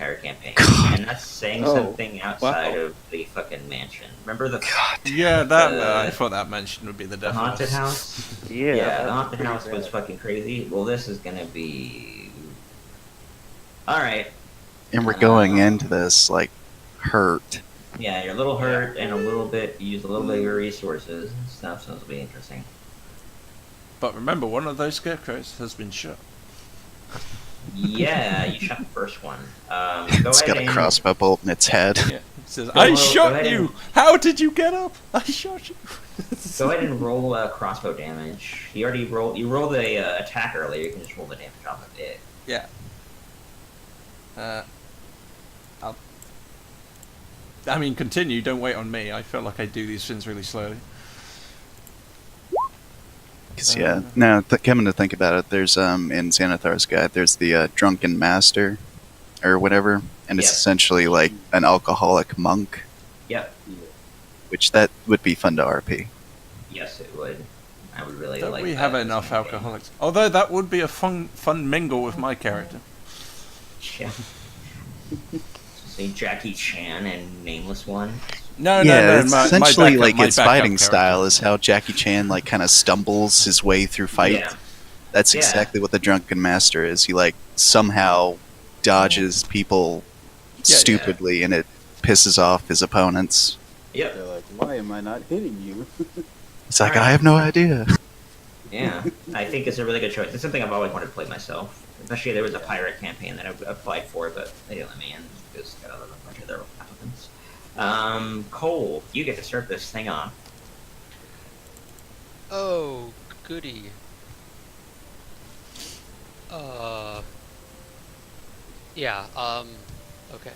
entire campaign, God. and that's saying Oh, something outside wow. of the fucking mansion. Remember the God. Yeah, that I the, thought that mention would be the the death of haunted us. house? Yeah, Yeah, the that's haunted pretty house was bad. fucking crazy. Well, this is gonna be all right. And we're going into Um, this like hurt. yeah, you're a little Yeah. hurt and a little bit. You used a little bit of your resources and stuff, so it'll be interesting. But remember, one of those scarecrows has been shot. Yeah, you shot the first one. Go It's ahead got a and crossbow bolt in its head. Yeah, it says, Go "I ahead shot and- you. How did you get up? I shot you." go ahead and roll crossbow damage. You already rolled. You rolled the attack earlier. You can just roll the damage off of it. Yeah. I mean, continue. Don't wait on me. I feel like I do these things really slowly. Cause yeah, now coming to think about it, there's in Xanathar's guide, there's the drunken master, or whatever, and it's Yep. essentially like an alcoholic monk, Yep. which that would be fun to RP. Yes, it would. I would really Don't like. we that have in this enough campaign. alcoholics? Although that would be a fun mingle with my character. Yeah. Say Jackie Chan and Nameless One. No, yeah, no, no. it's my essentially backup- like my its backup fighting character. style is how Jackie Chan like kind of stumbles his way through fights. Yeah. That's Yeah. exactly what the drunken master is. He like somehow dodges people Yeah, stupidly, and it pisses off his opponents. Yep. They're like, why am I not hitting you? It's like, Alright. I have no idea. Yeah. I think it's a really good choice. It's something I've always wanted to play myself. Especially there was a pirate campaign that I applied for, but they didn't let me in because got a bunch of their applicants. Cole, you get to start this thing off. Oh, goody. Yeah, okay.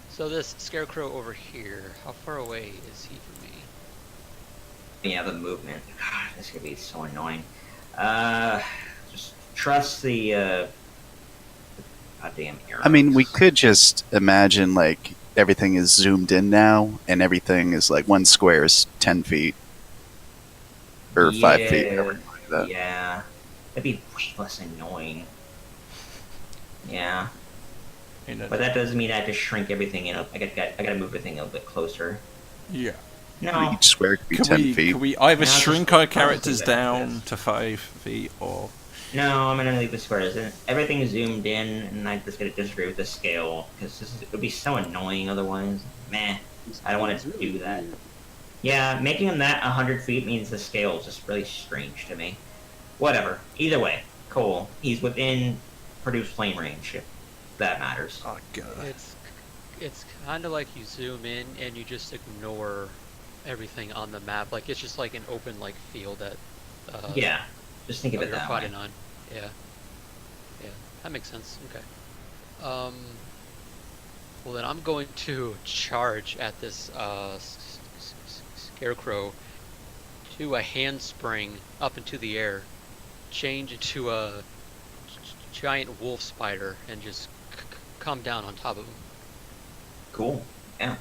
So this scarecrow over here, how far away is he from me? Yeah, the movement. God, this could be so annoying. Just trust the goddamn arrows. I mean, we could just imagine like everything is zoomed in now, and everything is like one square is 10 feet or 5 feet. Yeah, Whatever, like that. Yeah, that'd be way less annoying. Yeah, You know, but that doesn't mean I have to shrink everything in. I gotta move everything a little bit closer. yeah. No, Each square could be Can 10 we, feet. can we either No, just- shrink I'll our just characters leave it like down this. to 5 feet, or no, I'm gonna leave the squares. Everything's zoomed in, and I'm just gonna disagree with the scale because it would be so annoying otherwise. Meh. I don't want It's to really do that. weird. Yeah, making them that 100 feet means the scale is just really strange to me. Whatever. Either way, Cole, he's within produce flame range, if that matters. oh god, It's kind of like you zoom in and you just ignore everything on the map. Like it's just like an open like field that Yeah, just think of it you're that way. fighting on. Yeah. Yeah. That makes sense. Okay. Well then I'm going to charge at this scarecrow, do a handspring up into the air, change into a giant wolf spider, and just come down on top of him. Cool. Yeah.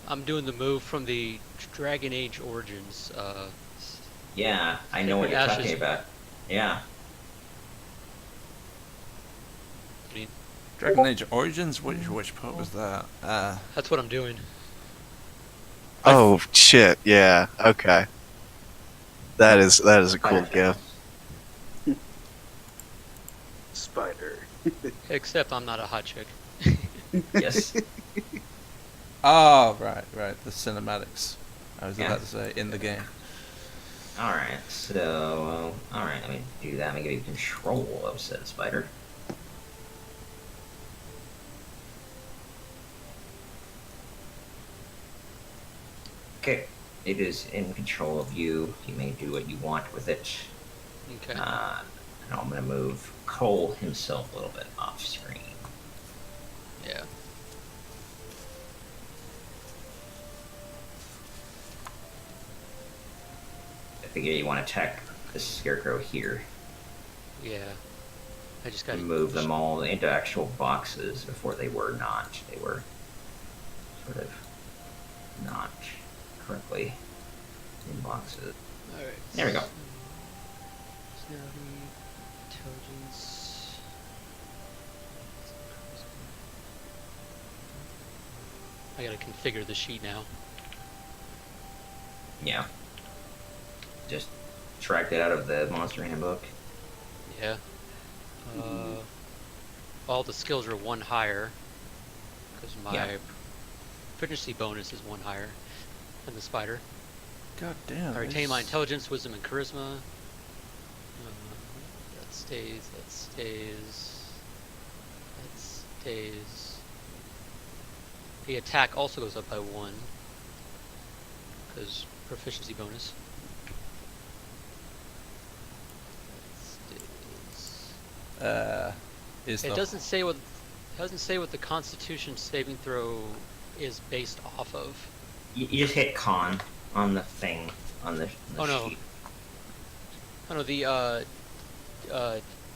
I'm doing the move from the Dragon Age Origins. Yeah, I know what you're Ashes. talking about. Yeah. Dragon Age Origins. Which part was that? That's what I'm doing. Oh shit! Yeah. Okay. That is a cool Fire gift. Spider. Except I'm not a hot chick. Yes. Oh, right. The cinematics. I was Yeah. about to say in the game. Alright, so... Alright, let me do that. Let me give you control of said spider. Okay. It is in control of you. You may do what you want with it. Okay. And I'm going to move Cole himself a little bit off screen. Yeah. I figure you want to attack the scarecrow here. Yeah. I just got And move them all into actual boxes before they were not. They were sort of not correctly in boxes. Alright. There we go. Snowdy, I gotta configure the sheet now. Yeah. Just tracked it out of the monster handbook. Yeah. All the skills are one higher because my Yeah. proficiency bonus is one higher than the spider. God damn. I retain this- my intelligence, wisdom, and charisma. That stays. That stays. That stays. The attack also goes up by 1 because proficiency bonus. That stays. Is It the doesn't say what the Constitution saving throw is based off of. You just hit con on the thing on the Oh, no. sheet. Oh no, the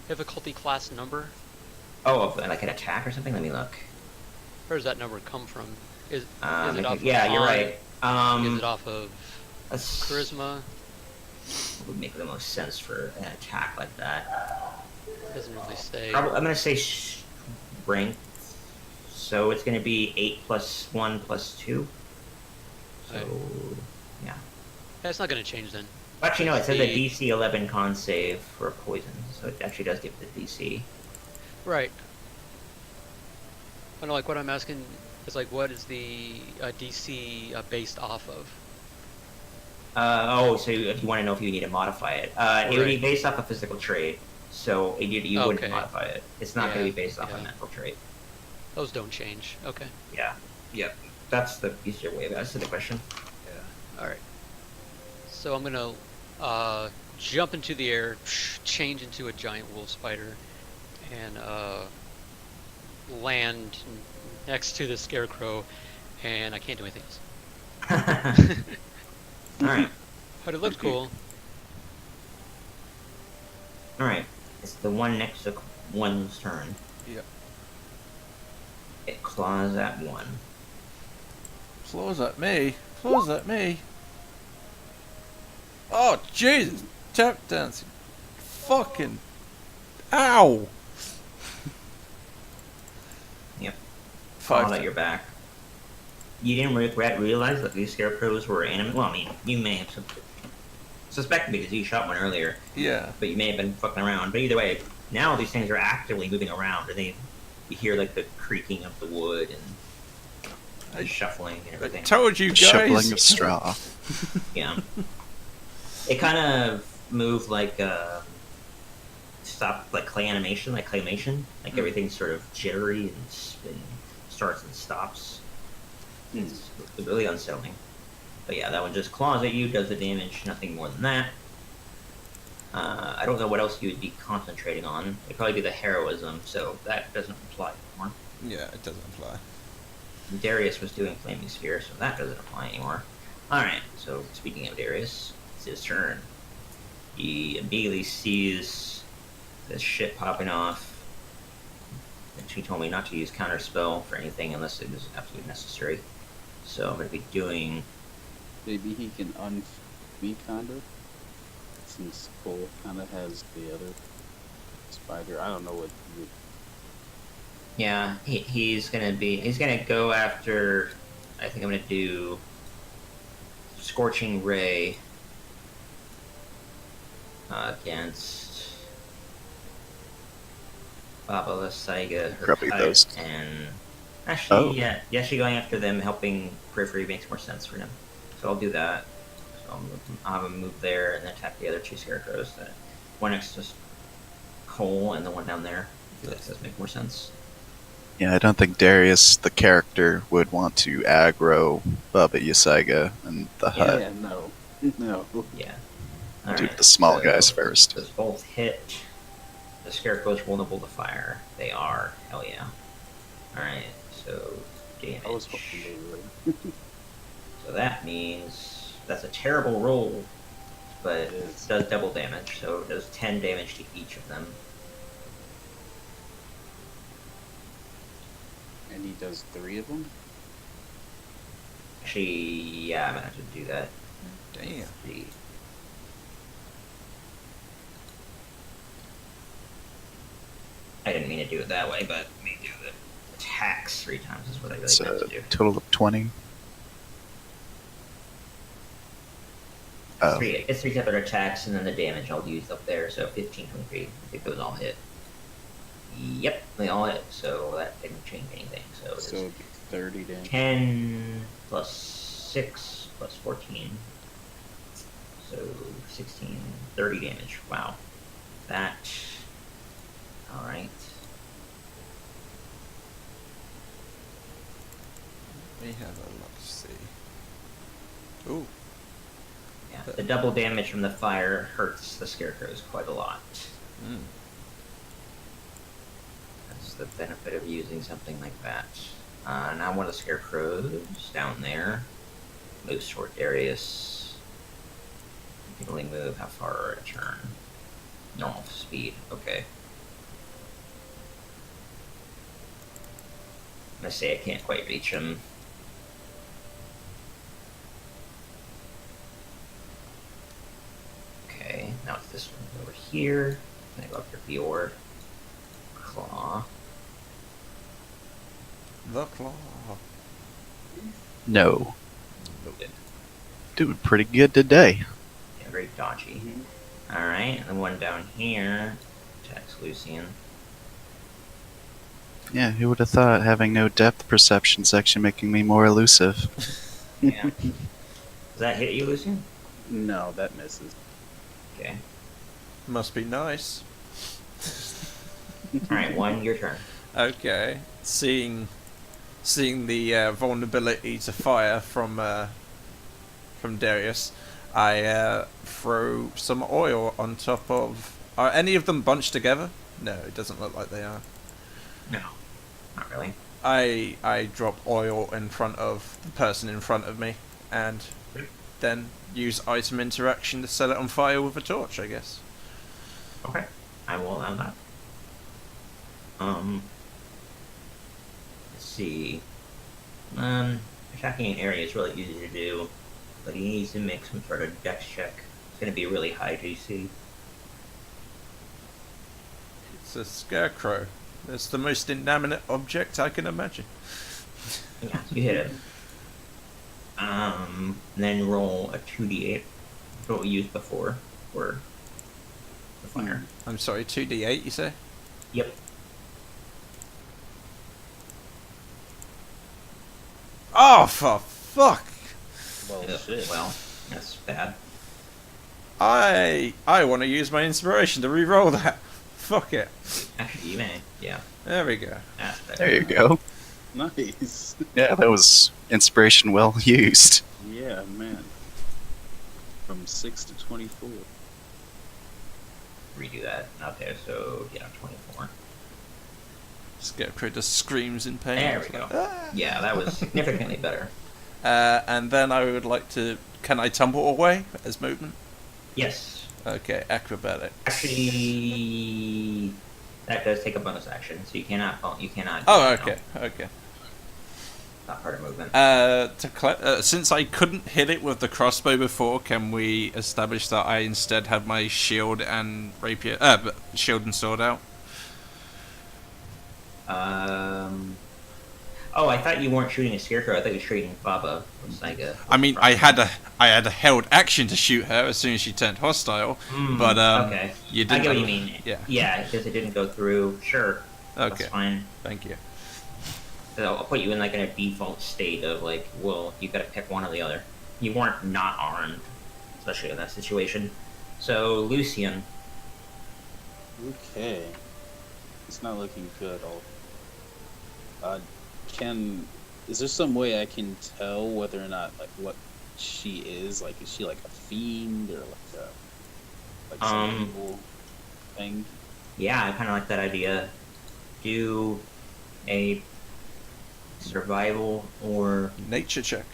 difficulty class number. Oh, of, like an attack or something. Let me look. Where does that number come from? Is it Okay, off of yeah, you're con? right. Is it off of That's- charisma? would make the most sense for an attack like that. Doesn't really say. I'm gonna say strength. So it's gonna be 8 plus 1 plus 2. So Right. yeah. Yeah, it's not going to change then. Actually, no. It says a The- DC 11 con save for poison, so it actually does give the DC. Right. I know, like what I'm asking is like, what is the DC based off of? So if you want to know if you need to modify it, it would be Right. based off a physical trait. So you wouldn't Okay. modify it. It's not going to be Yeah, based off a yeah. mental trait. Those don't change. Okay. Yeah. Yep. That's the easier way of answering the question. Yeah. All right. So I'm gonna jump into the air, change into a giant wolf spider, and land next to the scarecrow, and I can't do anything else. All right. But it looked cool. All right. It's the one next to one's turn. Yep. It claws at 1. Flows at me. Flows at me. Oh Jesus! Tap dancing. Fucking. Ow! Yep. Five. Clawed at your back. You didn't realize that these scarecrows were animate. Well, I mean, you may have suspected because you shot one earlier, Yeah. but you may have been fucking around. But either way, now these things are actively moving around, and you hear like the creaking of the wood and the shuffling and I everything. told you The guys. shoveling of straw. Yeah. It kind of moved like stop like claymation, like everything's sort of jittery and starts and stops. It's really unsettling. But yeah, that one just claws at you, does the damage, nothing more than that. I don't know what else you would be concentrating on. It'd probably be the heroism, so that doesn't apply anymore. Yeah, it doesn't apply. Darius was doing Flaming Sphere, so that doesn't apply anymore. Alright, so speaking of Darius, it's his turn. He immediately sees this shit popping off. And she told me not to use Counterspell for anything unless it was absolutely necessary. So I'm going to be doing... Maybe he can unfeed since Cole kind of has the other spider. I don't know what he would. Yeah, he's going to go after... I think I'm going to do... Scorching Ray against Baba Saiga, her Grubby type, Ghost. and actually, Oh. yeah, actually going after them, helping Periphery makes more sense for him. So I'll do that. So I'll have him move there and then attack the other 2 scarecrows. The one next to Cole and the one down there. I feel like that does make more sense. Yeah, I don't think Darius, the character, would want to aggro Baba Yasaga and the hut. Yeah, no, no. Yeah. Do Alright, the small so guys first. Those both hit. The scarecrow's vulnerable to fire. They are. Hell yeah. Alright, so damage. I was hoping they would. So that means that's a terrible roll, but It it is. does double damage, so it does 10 damage to each of them. And he does 3 of them. Actually, yeah, I'm gonna have to do that. Damn. Let's see. I didn't mean to do it that way, but let me do the attacks 3 times is what I really It's meant a to do. total of 20. Oh, It's 3 separate attacks, and then the damage I'll use up there, so 15, 23. I think those all hit. Yep, they all hit, so that didn't change anything. So it's So it'd be 30 damage. 10 plus 6 plus 14. So 16, 30 damage. Wow. That. Alright. We have a look. See. Ooh. Yeah, the double damage from the fire hurts the scarecrows quite a lot. Mm. That's the benefit of using something like that. Now one of the scarecrows down there moves toward Darius. You can only move how far a turn? Normal speed. Okay. I'm gonna say I can't quite reach him. Okay, now it's this one over here. I'm gonna go up to Bjorn. Claw. The claw. no. Good. Doing pretty good today. Yeah, very dodgy. Mhm. Alright, and the one down here attacks Lucian. Yeah, who would have thought having no depth perception section making me more elusive? Yeah. Does that hit you, Lucian? No, that misses. Okay. Must be nice. Alright, one, your turn. Okay. Seeing the vulnerability to fire from Darius, I throw some oil on top of. Are any of them bunched together? No, it doesn't look like they are. No. Not really. I drop oil in front of the person in front of me, and then use item interaction to set it on fire with a torch, I guess. Okay. I will allow that. Let's see. Attacking an area is really easy to do, but he needs to make some sort of dex check. It's gonna be really high DC. It's a scarecrow. It's the most inanimate object I can imagine. Yeah, you hit it. Then roll a 2d8. That's what we used before for the fire. I'm sorry, 2d8 you say? Yep. Oh, for fuck! Well, Yep. shit. Well, that's bad. I want to use my inspiration to re-roll that. Fuck it. Actually, you may. Yeah. There we go. That's better. There you go. Nice. Yeah, that was inspiration well used. Yeah, man. From 6 to 24. Redo that. Okay, so yeah, 24. Scarecrow just screams in pain. There It's we like, go. "Ah!" Yeah, that was significantly better. And then I would like to. Can I tumble away as movement? Yes. Okay, acrobatic. Actually, that does take a bonus action, so you cannot. You cannot. Oh, no, okay, okay. not part of movement. Since I couldn't hit it with the crossbow before, can we establish that I instead have my shield and rapier, shield and sword out? Oh, I thought you weren't shooting a scarecrow. I thought you were shooting Baba or Saiga. I mean, I had a held action to shoot her as soon as she turned hostile, but okay. you I didn't. get what you mean. Yeah. Yeah, because it didn't go through. Sure. Okay. That's fine. Thank you. So I'll put you in like in a default state of like, well, you got to pick one or the other. You weren't not armed, especially in that situation. So Lucian, Okay. It's not looking good at all. Is there some way I can tell whether or not, like, what she is? Like, is she like a fiend or some evil thing? yeah, I kind of like that idea. Do a survival or Nature check.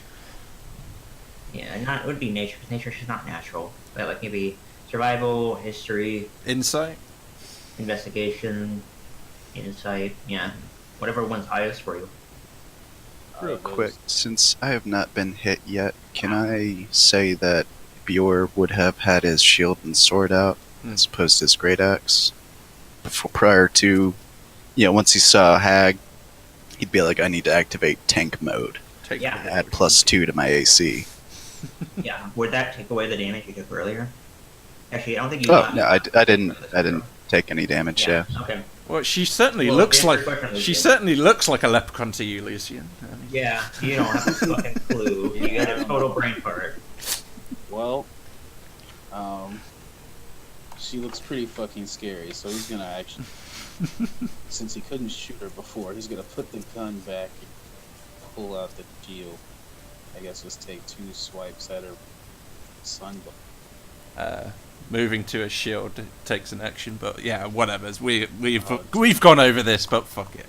it would be nature. 'Cause nature is not natural, but like maybe survival, history, Insight. investigation, insight. Yeah, whatever one's highest for you. Real Those- quick, since I have not been hit yet, can I say that Bjor would have had his shield and sword out as opposed to his great axe? Prior to, once he saw Hag, he'd be like, I need to activate tank mode. Take Yeah. the Add damage. +2 to my AC. Yeah. Would that take away the damage you took earlier? Actually, I don't think you. Oh got- no, I didn't take any damage. Yeah. Okay. Well, she certainly Well, looks answer like your question, she Lucian. certainly looks like a leprechaun to you, Lucian. I mean, Yeah. You don't have a fucking clue. You got a total brain fart. Well, she looks pretty fucking scary, so he's gonna actually, since he couldn't shoot her before, he's gonna put the gun back and pull out the shield. I guess just take 2 swipes at her sunblock. moving to a shield takes an action, but yeah, whatever. We've Oh, we've gone over this, but fuck it.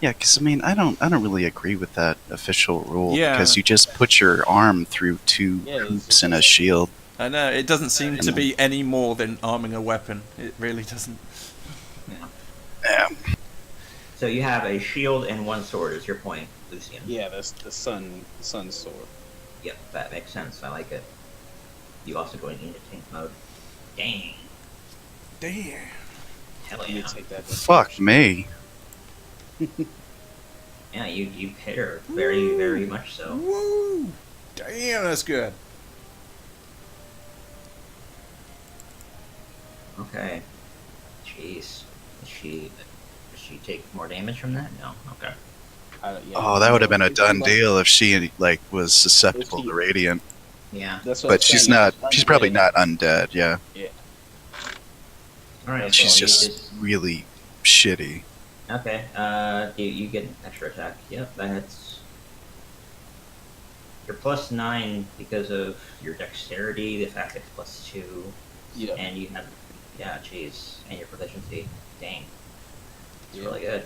Yeah, because I mean, I don't really agree with that official rule. Yeah. Because you just put your arm through 2 Yeah, it's hoops just and a like- shield. I know it doesn't seem to be any more than arming a weapon. It really doesn't. Yeah. So you have a shield and 1 sword. Is your point, Lucian? Yeah, that's the sun sword. Yep, that makes sense. I like it. You also going into tank mode. Dang. Damn. Hell You yeah. take that. Fuck me. Yeah, you hit her very, very much so. Woo! Damn, that's good. Okay. Jeez. Does she take more damage from that? No. Okay. Oh, that would have been a done deal if she like was susceptible to radiant. Yeah. That's what But she's not. She's probably not undead. Yeah. All right. She's so you just really shitty. Okay. You get an extra attack. Yep, that's. You're +9 because of your dexterity, the fact it's +2, Yeah. and you have, yeah, jeez, and your proficiency. Dang, it's Yeah. really good.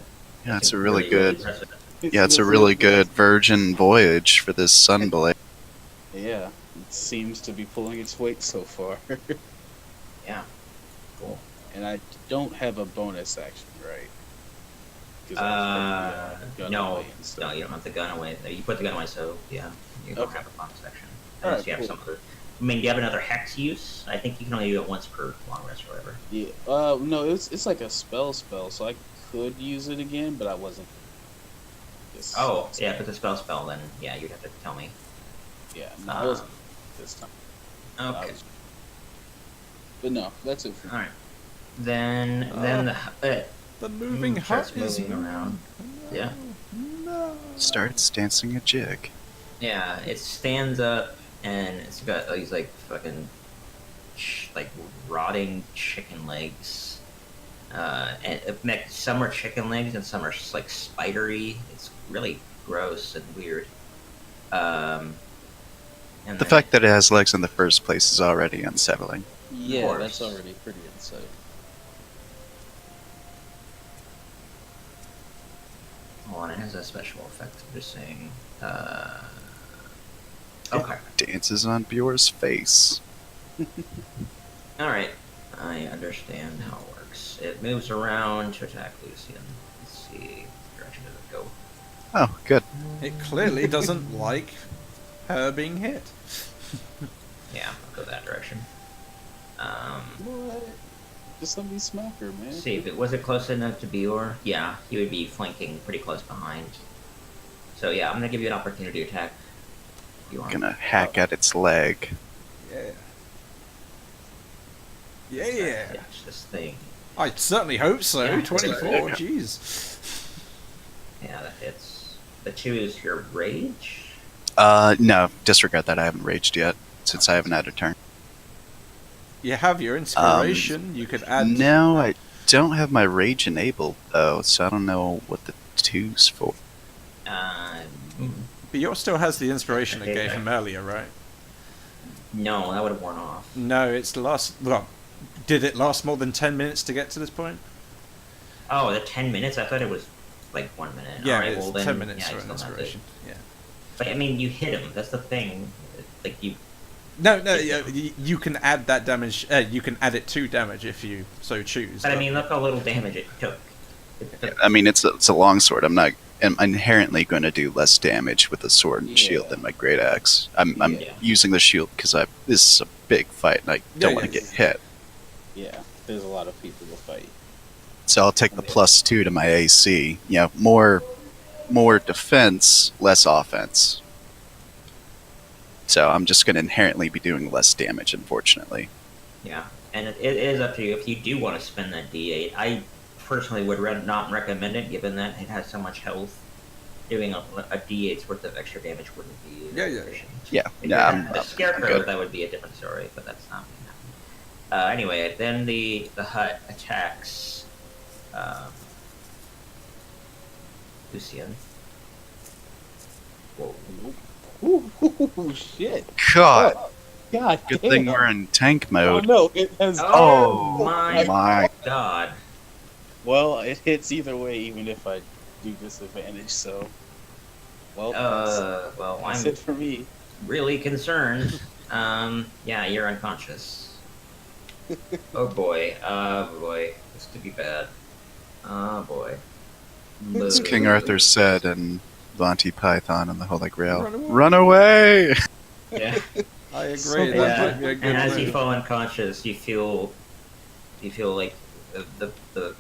Yeah, it's That's a really good. impressive. Yeah, it's a really good virgin voyage for this sunblade. Yeah, it seems to be pulling its weight so far. Yeah. Cool. And I don't have a bonus action, right? 'Cause I was putting the gun No, away and stuff. no, you don't have the gun away. You put the gun away, so yeah, you don't Okay. have a bonus section. Alright, Unless you have cool. some other. I mean, do you have another hex use? I think you can only do it once per long rest or whatever. Yeah. No, it's like a spell, so I could use it again, but I wasn't. Oh, yeah, if it's a spell, then yeah, you'd have to tell me. Yeah, no, I wasn't this time. I Okay. was- But no, that's it for me. All right. Then The moving starts hut is moving around. Yeah. No. Starts dancing a jig. Yeah, it stands up and it's got these like fucking like rotting chicken legs. And some are chicken legs and some are just like spidery. It's really gross and weird. And The then- fact that it has legs in the first place is already unsettling. Yeah, course. that's already pretty unsettling. Hold on, it has a special effect. I'm just saying. Okay. Dances on Bjor's face. Alright. I understand how it works. It moves around to attack Lucian. Let's see. What direction does it go? Oh, good. It clearly doesn't like her being hit. Yeah, I'll go that direction. What? Just let me smack her, man. See if it was it close enough to Bior? Yeah, he would be flanking pretty close behind. So yeah, I'm gonna give you an opportunity to attack. Bior. Gonna hack at its leg. Yeah. Yeah. It's this thing. I certainly hope so. Yeah. 24. Jeez. Yeah, that hits. The 2 is your rage. No, disregard that. I haven't raged yet since I haven't had a turn. You have your inspiration. You could add. No, I don't have my rage enabled though, so I don't know what the 2's for. But yours still has the inspiration I Okay, gave yeah. him earlier, right? No, that would have worn off. No, it's last. Well, did it last more than 10 minutes to get to this point? Oh, the 10 minutes? I thought it was like 1 minute. Yeah, Alright, it's well then, 10 minutes yeah, for you an still have it. inspiration. Yeah. But I mean, you hit him. That's the thing. Like you. No, you can add that damage. You can add it to damage if you so choose. But I mean, look how little damage it took. I mean, it's a longsword. I'm inherently going to do less damage with a sword and Yeah. shield than my great axe. I'm Yeah. using the shield because this is a big fight and I don't Yeah, want to yeah. get hit. Yeah, there's a lot of people to fight. So I'll take the +2 to my AC. More defense, less offense. So I'm just going to inherently be doing less damage, unfortunately. Yeah, and it is up to you if you do want to spend that D8. I personally would not recommend it, given that it has so much health. Doing a D8's worth of extra damage wouldn't be Yeah. efficient. Yeah, If yeah, you had the I'm Scarecrow, good. that would be a different story, but that's not going to happen. Anyway, then the hut attacks Lucian. Whoa. Ooh, shit. God, God good damn. thing we're in tank Oh mode. no, it has. Oh, my God. Well, it hits either way, even if I do disadvantage. So, well, Well, that's I'm it for me. really concerned. Yeah, you're unconscious. Oh boy, this could be bad. Oh boy. As King Arthur said in Monty Python and the Holy Grail, Run away. "Run away!" Yeah. I agree. So that Yeah. might be a good And as you move. fall unconscious, you feel like the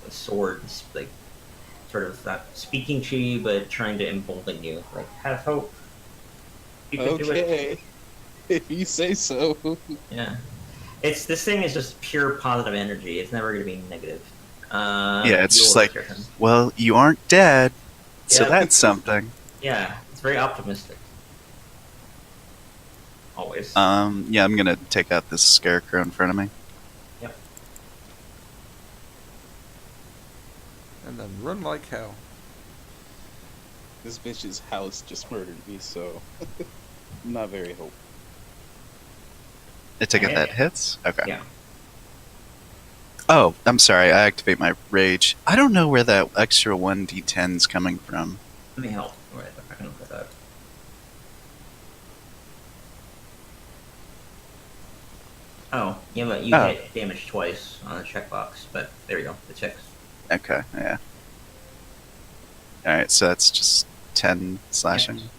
swords like sort of not speaking to you, but trying to embolden you. Like, have hope. You can do it. Okay, if you say so. Yeah. This thing is just pure positive energy. It's never going to be negative. Yeah, it's just your like, turn. well, you aren't dead, so Yeah. that's something. Yeah, it's very optimistic. Always. Yeah, I'm gonna take out this scarecrow in front of me. And then run like hell. This bitch's house just murdered me, so I'm not very hopeful. I take it that hits? Okay. Yeah. Oh, I'm sorry, I activate my rage. I don't know where that extra 1d10's coming from. Let me help. Wait, I can look at that. Oh, yeah, but you Oh. hit damage twice on the checkbox, but there you go, the checks. Okay, yeah. Alright, so that's just 10 slashing. Yes.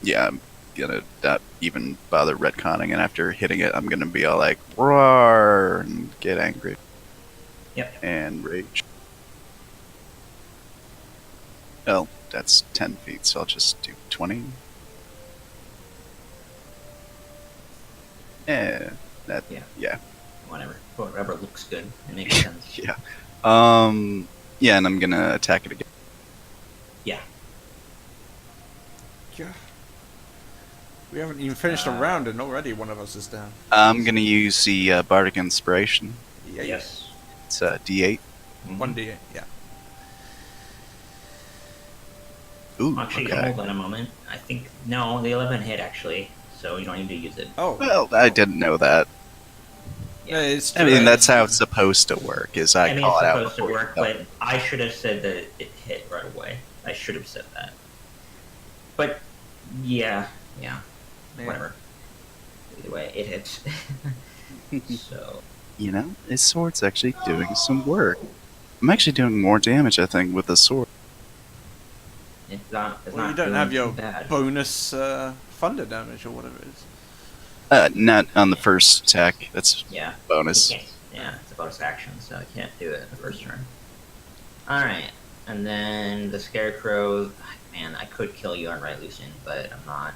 Yeah, I'm gonna not even bother retconning, and after hitting it, I'm gonna be all like, roar, and get angry. Yep. And rage. Oh, that's 10 feet, so I'll just do 20. Yeah, that, Yeah. yeah. Whatever looks good. It makes sense. Yeah. Yeah, and I'm gonna attack it again. Yeah. Yeah. We haven't even finished a round and already one of us is down. I'm gonna use the Bardic Inspiration. Yeah. Yes. It's D8. Mhm. 1d8, yeah. Ooh, Actually, okay. hold on a moment. I think no, the 11 hit actually, so you don't need to use it. Oh. Well, I didn't know that. Yeah, it's I mean, true. that's how it's supposed to work. Is I, I mean, call it's it out supposed to before you work, know. but I should have said that it hit right away. I should have said that. But yeah, Yeah. whatever. Either way, it hits. So You know, his sword's actually doing some work. I'm actually doing more damage, I think, with the sword. it's not. It's Well, not you don't doing have your too bad. bonus thunder damage or whatever it is. Not on the first attack. That's Yeah. bonus. You can't- Yeah, it's a bonus action, so I can't do it in the first turn. Alright, and then the Scarecrow. Man, I could kill you outright, Lucian, but I'm not.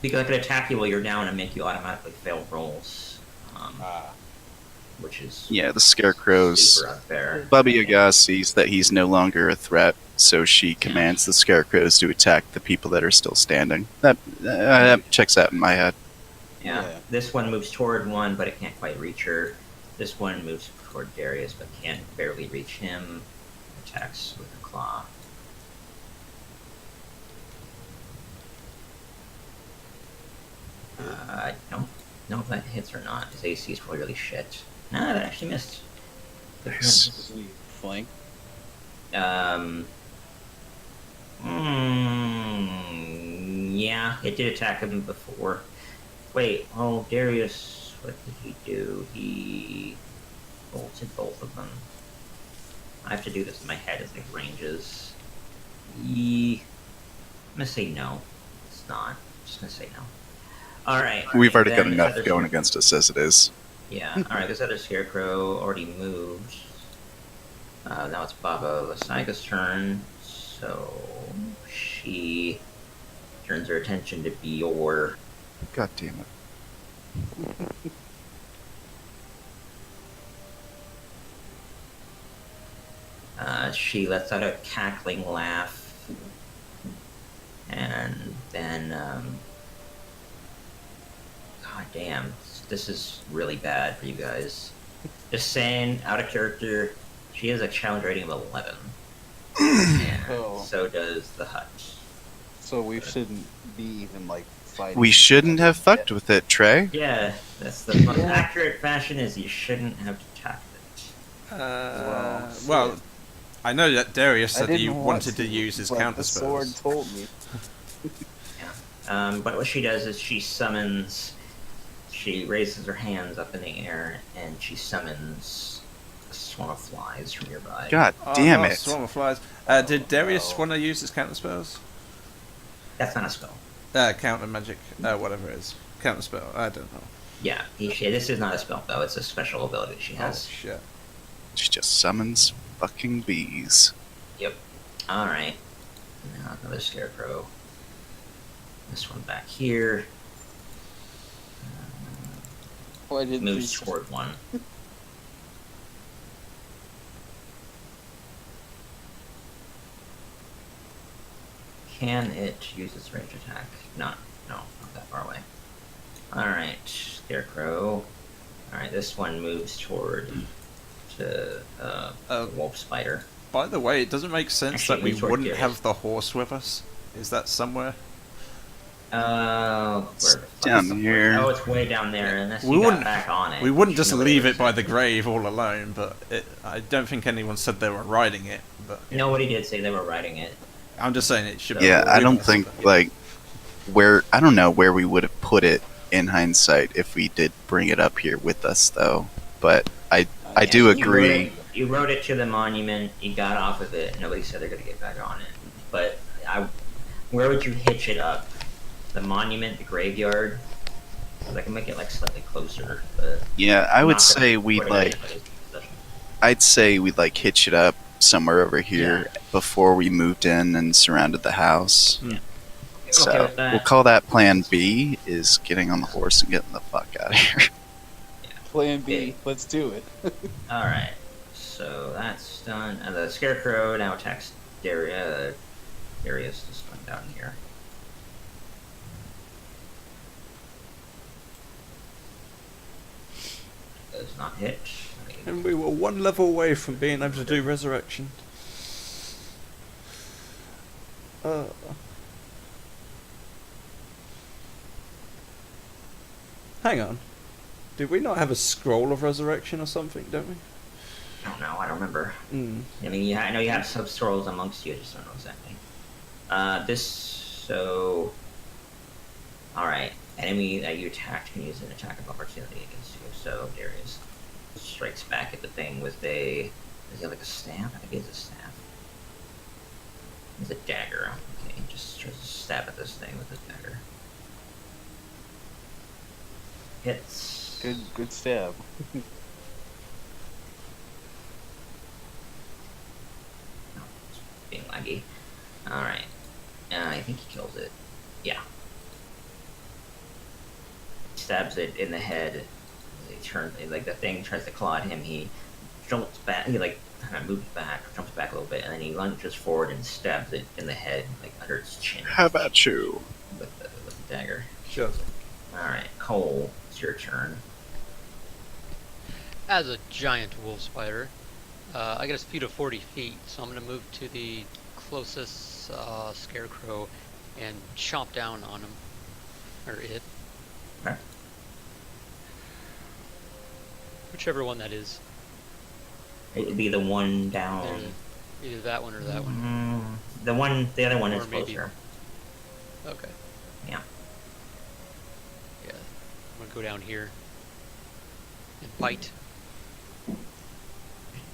Because I could attack you while you're down and make you automatically fail rolls. Which is Yeah, the Scarecrow's super unfair. Baba Yaga sees that he's no longer a threat, so she commands the Scarecrows to attack the people that are still standing. That checks out in my head. Yeah. Yeah. This one moves toward one, but it can't quite reach her. This one moves toward Darius, but can't barely reach him. Attacks with a claw. I don't know if that hits or not. His AC is probably really shit. Nah, that actually missed. Good for him. Does he flank? Yeah, it did attack him before. Wait, oh, Darius, what did he do? He bolted both of them. I have to do this in my head as like ranges. I'm gonna say no. It's not. I'm just gonna say no. All right. We've already got then enough other going scarecrow- against us as it is. Yeah. All right. This other scarecrow already moved. Now it's Baba Lasaiga's turn. So she turns her attention to Bior. God damn it. She lets out a cackling laugh, and then, God damn, this is really bad for you guys. Just saying, out of character, she has a challenge rating of 11. And Oh. so does the hut. So we shouldn't be even like fighting. We shouldn't have fucked with it, Trey. Yeah, that's the most accurate fashion is you shouldn't have attacked it. Well, I know that Darius I said didn't he want wanted to use his but counter the sword spells. told me. But what she does is she raises her hands up in the air, and she summons a swarm of flies from nearby. God Oh, damn no, it. Swarm of flies. Did Darius want to use his counter spells? That's not a spell. Counter magic, whatever it is. Counter spell, I don't know. Yeah, this is not a spell, though. It's a special ability she Oh, has. shit. She just summons fucking bees. Yep. Alright. Now another scarecrow. This one back here. Why did Moves these- toward one. Can it use its range attack? No, not that far away. Alright, Scarecrow. Alright, this one moves toward to Wolf Spider. By the way, it doesn't make sense Actually, that we it moves toward wouldn't Darius. have the horse with us. Is that somewhere? Where the fuck Down is the here. horse? Oh, it's way down there, unless We you got wouldn't- back on it. We wouldn't which just nobody leave would it by say. the grave all alone, but I don't think anyone said they were riding it. But Nobody did say they were riding it. I'm just saying it should. Yeah, be I don't with us, think, but- like, I don't know where we would have put it in hindsight if we did bring it up here with us, though. But I do You agree. rode it to the monument. You got off of it. Nobody said they're gonna get back on it. But where would you hitch it up? The monument, the graveyard. 'Cause I can make it like slightly closer. But Yeah, I I'm would not say gonna we'd put it in like. anybody's possession. I'd say we'd like hitch it up somewhere over here before we moved in and surrounded the house. Okay So with that. we'll call that Plan B. Is getting on the horse and getting the fuck out of here. Plan B. Okay. Let's do it. All right. So that's done. And the scarecrow now attacks Daria. Darius just went down here. Does not hit. And we were one level away from being able to do resurrection. Hang on. Did we not have a scroll of resurrection or something, don't we? I don't know. I don't remember. Mm. I mean, I know you have sub scrolls amongst you. I just don't know exactly. So. All right. Enemy that you attacked can use an attack of opportunity against you. So Darius strikes back at the thing with a. Does he have like a staff? I think he has a staff. It's a dagger. Okay, he just tries to stab at this thing with his dagger. Hits. Good stab. No, it's being laggy. Alright. I think he kills it. Yeah. Stabs it in the head. He turns, like the thing tries to claw at him. He jumps back. He like kind of moves back, jumps back a little bit, and then he lunges forward and stabs it in the head, like under its chin. How about you? With the dagger. Sure. Alright, Cole, it's your turn. As a giant wolf spider, I get a speed of 40 feet, so I'm going to move to the closest scarecrow and chomp down on him. Or it. Okay. Whichever one that is. It would be the one down. There's either that one or that one. The other one is Or maybe- closer. Okay. Yeah. Yeah. I'm going to go down here and bite.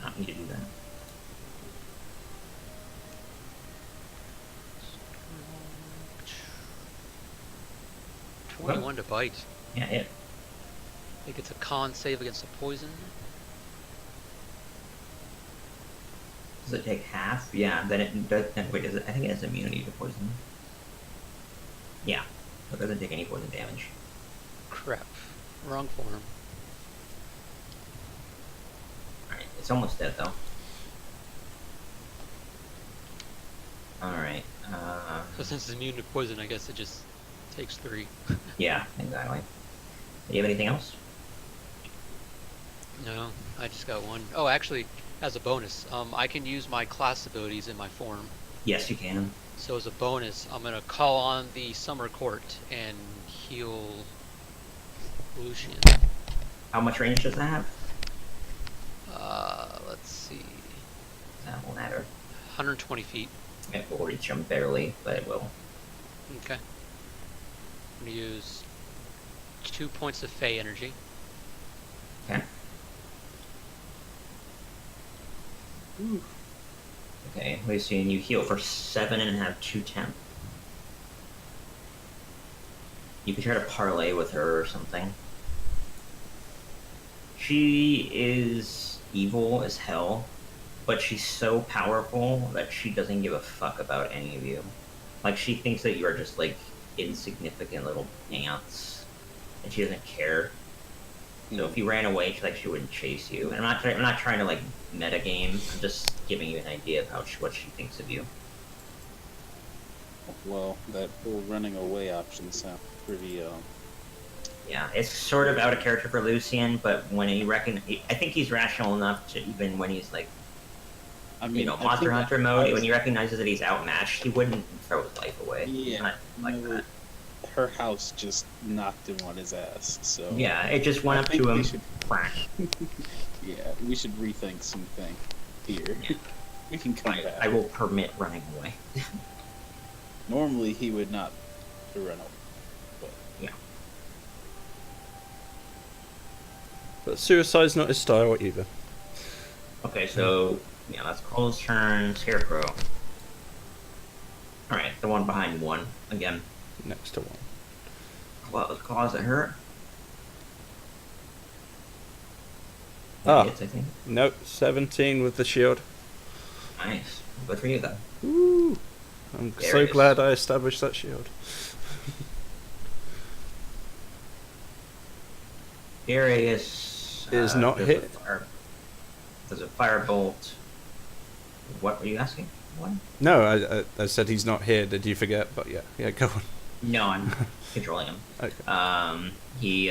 Not need to do that. 21 to bite. Yeah, it. I think it's a con save against the poison. Does it take half? Yeah, then it does. Wait, does it? I think it has immunity to poison. Yeah, so it doesn't take any poison damage. Crap. Wrong form. Alright, it's almost dead though. Alright, So since it's immune to poison, I guess it just takes 3. yeah, exactly. Do you have anything else? No, I just got 1. Oh, actually, as a bonus, I can use my class abilities in my form. Yes, you can. So as a bonus, I'm gonna call on the Summer Court and heal Lucian. How much range does that have? Let's see, That won't matter. 120 feet. It will reach him barely, but it will. Okay. I'm gonna use 2 points of Fey energy. Okay. Ooh. Okay, Lucian, you heal for 7 and have 2 temp. You could try to parlay with her or something. She is evil as hell, but she's so powerful that she doesn't give a fuck about any of you. Like, she thinks that you are just, like, insignificant little ants, and she doesn't care. So if you ran away, she wouldn't chase you. And I'm not trying to, like, meta game. I'm just giving you an idea of what she thinks of you. Well, that whole running away option sounds pretty. Yeah, it's sort of out of character for Lucian, but when I think he's rational enough to, even when he's like, I mean, I Monster think Hunter that mode, was- when he recognizes that he's outmatched, he wouldn't throw his life away. Yeah, Not like no, that. her house just knocked him on his ass. So Yeah, it just went I up think to we him. should- Crack. yeah, we should rethink something here. Yeah. We can come back. I will permit running away. Normally, he would not to run away. But suicide's not his style either. Okay, so yeah, that's Cole's turn. Scarecrow. All right, the one behind 1 again. Next to 1. Claws that hurt. Ah. Hits, I think. Nope, 17 with the shield. Nice. Good for you, though. Woo! I'm There so it is. glad I established that shield. Darius Is not does hit. Does a firebolt. What were you asking? What? No, I said he's not here. Did you forget? But yeah, go on. No, I'm controlling him. Okay. He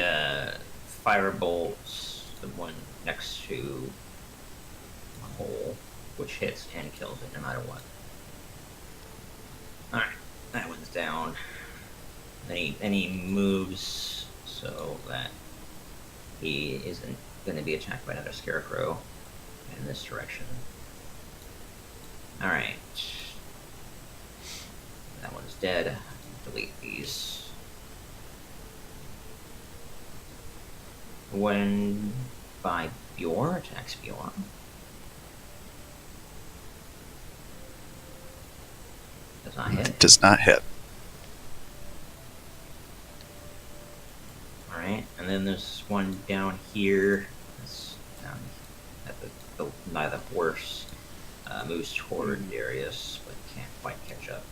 firebolts the one next to Cole, which hits and kills it no matter what. Alright, that one's down. Then he moves so that he isn't going to be attacked by another scarecrow in this direction. Alright. That one's dead. Delete these. When by Bjorn attacks Bjorn. Does not hit. Does not hit. Alright, and then there's one down here. That's down at by the horse. Moves toward Darius, but can't quite catch up.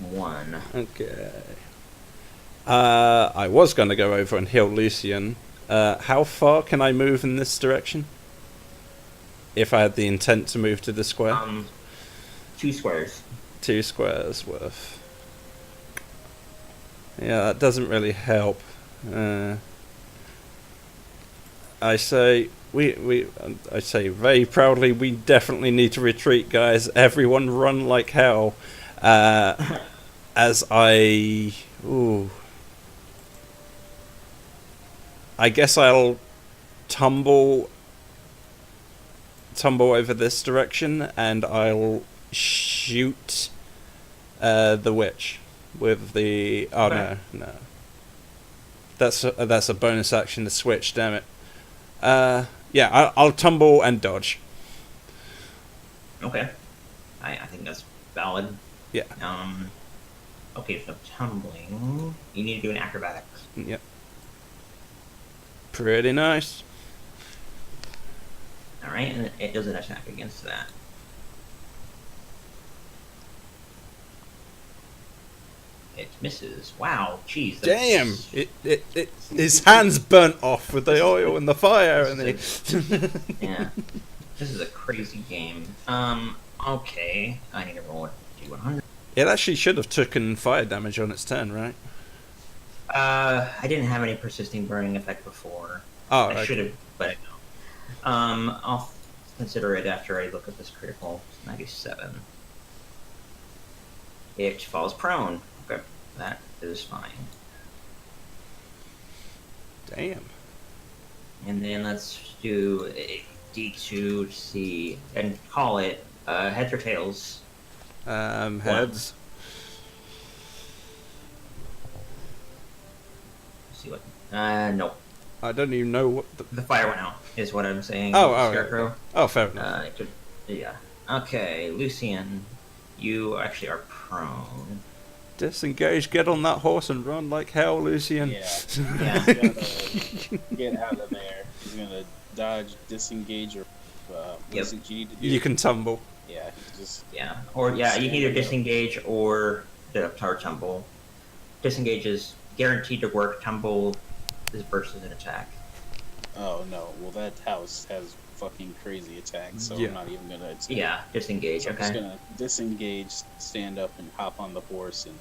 1. Okay. I was going to go over and heal Lucian. How far can I move in this direction? If I had the intent to move to the square? 2 squares. 2 squares worth. Yeah, that doesn't really help. I say I say very proudly, we definitely need to retreat, guys. Everyone run like hell. As I guess I'll tumble over this direction, and I'll shoot the witch with the. Oh Okay. no. That's a bonus action to switch. Damn it. Yeah, I'll tumble and dodge. Okay. I think that's valid. Yeah. Okay, so tumbling. You need to do an acrobatics. Yep. Pretty nice. Alright, and it does an attack against that. It misses. Wow, jeez. Damn! His hands burnt off with the oil and the fire, and Yeah. This is a crazy game. Okay. I need to roll a D100. It actually should have taken fire damage on its turn, right? I didn't have any persisting burning effect before. Oh, I okay. should have, but I don't. I'll consider it after I look at this critical. 97. It falls prone. Okay, that is fine. Damn. And then let's do a D2 to see and call it heads or tails. Heads. Let's see what. Nope. I don't even know what the... The fire went out. Is what I'm saying. Oh, Scarecrow. okay. Oh, fair enough. Yeah. Okay, Lucian, you actually are prone. Disengage, get on that horse and run like hell, Lucian. Yeah. Yeah. He's gonna get out of there. He's gonna dodge, disengage, or what Yep. is it you need to do? You can tumble. Yeah, just Yeah. Or yeah, you can either disengage or the tower tumble. Disengage is guaranteed to work. Tumble is versus an attack. oh no. Well, that house has fucking crazy attacks, so Yeah. I'm not even gonna attack. Yeah, disengage. So I'm just Okay. gonna disengage, stand up, and hop on the horse and.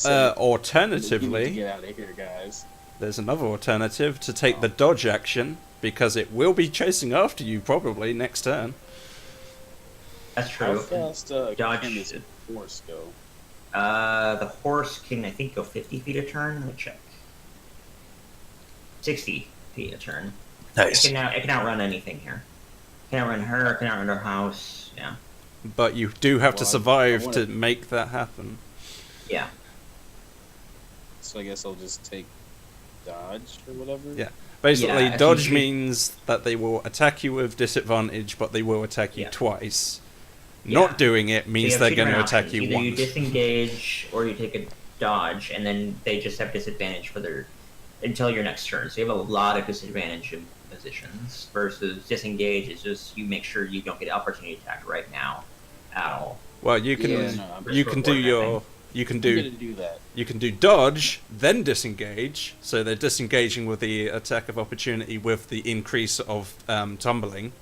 You need to Alternatively, get out of here, guys. there's another alternative to take the dodge action, because it will be chasing after you probably next turn. That's How true. fast Dodge. can this horse go? The horse can I think go 50 feet a turn. Let me check. 60 feet a turn. Nice. It can outrun anything here. It can outrun her. It can outrun her house. Yeah. But you do have to Well, I survive wanna- to make that happen. Yeah. So I guess I'll just take dodge or whatever. Yeah. Basically, Yeah, if dodge you- means that they will attack you with disadvantage, but they will attack you Yeah. twice. Yeah. Not doing it So you means have they're two going to different attack options. you Either you once. disengage or you take a dodge, and then they just have disadvantage for their until your next turn. So you have a lot of disadvantage in positions. Versus disengage is just you make sure you don't get opportunity attack right now, at all. Well, you can Yeah, no, I'm you just can do reporting your that you can I'm do gonna do that. you can do dodge, then disengage. So they're disengaging with the attack of opportunity with the increase of tumbling,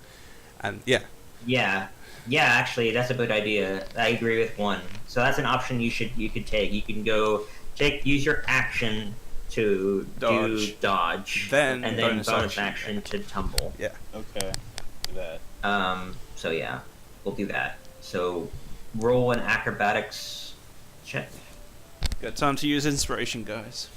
and yeah, Yeah, yeah. Actually, that's a good idea. I agree with one. So that's an option you could take. You can go use your action to do Dodge. dodge, Then and then bonus bonus action. action to tumble. Okay. Do that. So yeah, we'll do that. So roll an acrobatics check. got time to use inspiration, guys.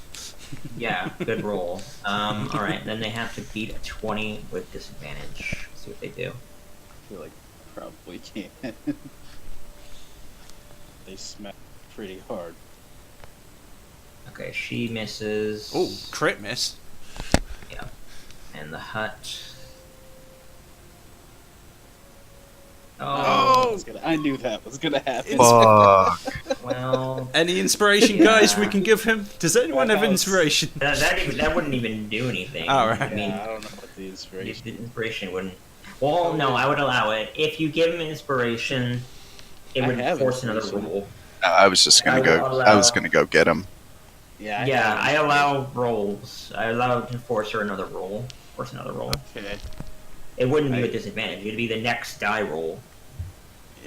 Yeah, good roll. All right, then they have to beat a 20 with disadvantage. Let's see what they do. I feel like I probably can't. They smack pretty hard. Okay, she misses. Oh, crit miss. Yeah, and the hut. Oh, I knew that was gonna happen. Fuck. well, Any inspiration, guys? We Yeah. can give him. Does anyone have That was- inspiration? that wouldn't even do anything. Oh, right. I mean, Yeah, I don't know what the the inspiration. inspiration wouldn't. Well, no, I would allow it. If you give him inspiration, it I would have force another inspiration. roll. I was just gonna I go. will I was allow- gonna go get him. Yeah. Yeah, I have allow rolls. I allow to force her another roll. Force another roll. Okay. It wouldn't be I- with disadvantage. It'd be the next die roll.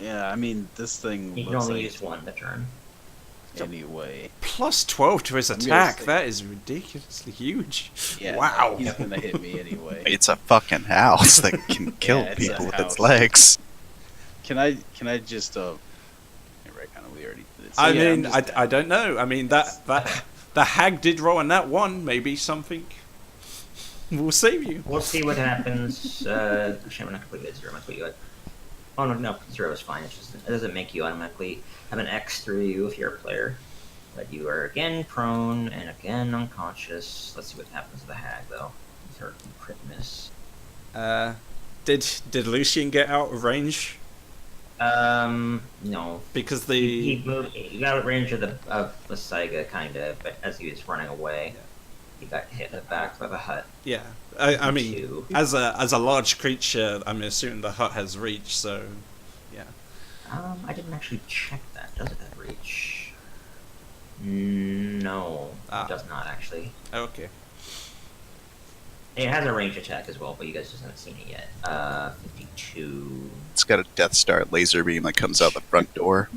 Yeah, I mean this thing You can looks only like use one the turn. anyway. Plus 12 to his I'm gonna attack. say- That is ridiculously huge. Yeah. Wow. He's gonna hit me anyway. It's a fucking house that can kill it's a people with its house. legs. Can I just right, kind of we already did it. So, I yeah, I'm mean, just- I don't know. I mean, that the hag did roll on that one. Maybe something will save you. We'll see what happens. Actually, I'm not gonna put you at 0. I'm gonna put you at. Oh no, 0 is fine. It's just it doesn't make you automatically have an X through you if you're a player. But you are again prone and again unconscious. Let's see what happens to the hag though. With her crit miss. Did Lucian get out of range? No. Because He the moved. He got range of the Saiga, kind of, but as he was running away, he got hit in the back by the hut. yeah, I mean, Two. as a large creature, I'm assuming the hut has reach. So, yeah. I didn't actually check that. Does it have reach? No, Ah. it does not actually. Okay. It has a range attack as well, but you guys just haven't seen it yet. 52. It's got a Death Star laser beam that comes out the front door.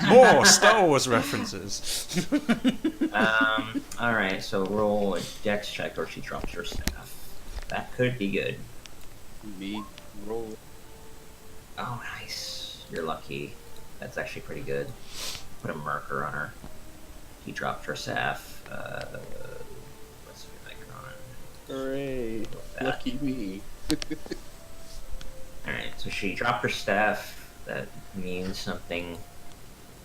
More Star Wars references. Alright, so roll a dex check or she drops her staff. That could be good. Me roll. Oh, nice. You're lucky. That's actually pretty good. Put a marker on her. She dropped her staff. Let's see if I can run. Hooray! That. Lucky me. Alright, so she dropped her staff. That means something.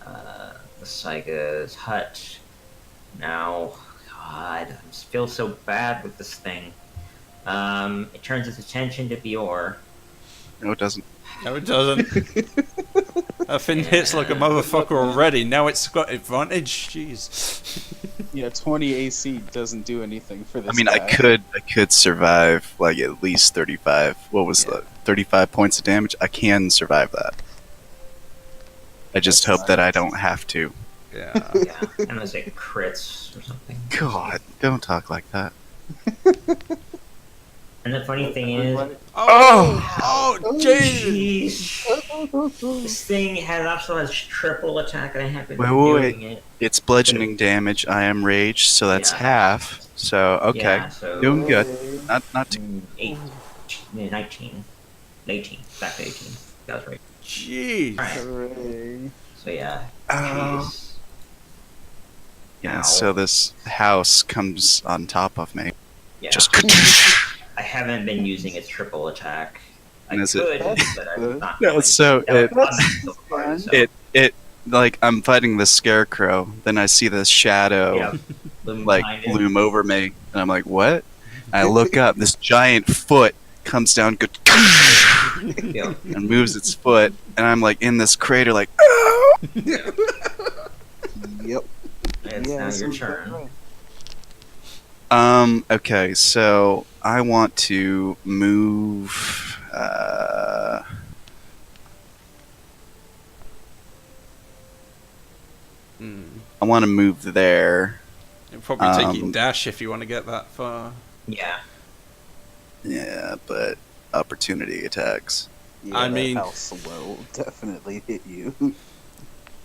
The Saiga's hut. Now, God, I just feel so bad with this thing. It turns its attention to Bior. No, it doesn't. No, it doesn't. That thing hits like a motherfucker already. Now it's got advantage. Jeez. Yeah, 20 AC doesn't do anything for this. I mean, guy. I could survive like at least 35. What was Yeah. that? 35 points of damage. I can survive that. I just That's hope that I nice. don't have to. Yeah. Yeah, and it's like crits or something. God, don't talk like that. And the funny thing is, Oh, jeez. jeez, this thing also has triple attack, and I haven't been Wait. doing it. It's bludgeoning damage. I am raged, so that's Yeah. half. So okay, Yeah, so doing good. Not too. 19, 18, back to 18. That was right. Jeez. Alright, Hooray. so yeah. Oh. Jeez. Yeah. Ow. So this house comes on top of me. Yeah. Just. I haven't been using its triple attack. I And is it- could, That's but I'm good. not. No, going so to. That it- was fun so far, so, It like I'm fighting the scarecrow. Then I see this shadow yeah, loom like behind it. loom over me, and I'm like, what? I look up. This giant foot comes down, goes, Yeah. and moves its foot, and I'm like in this crater, like. "Oh!" Yep. It's Yeah, now this your was turn. right. Okay, so I want to move. Hmm. I want to move there. It'll probably take you Um, dash if you want to get that far. Yeah. Yeah, but opportunity attacks. Yeah, I that mean- house will definitely hit you.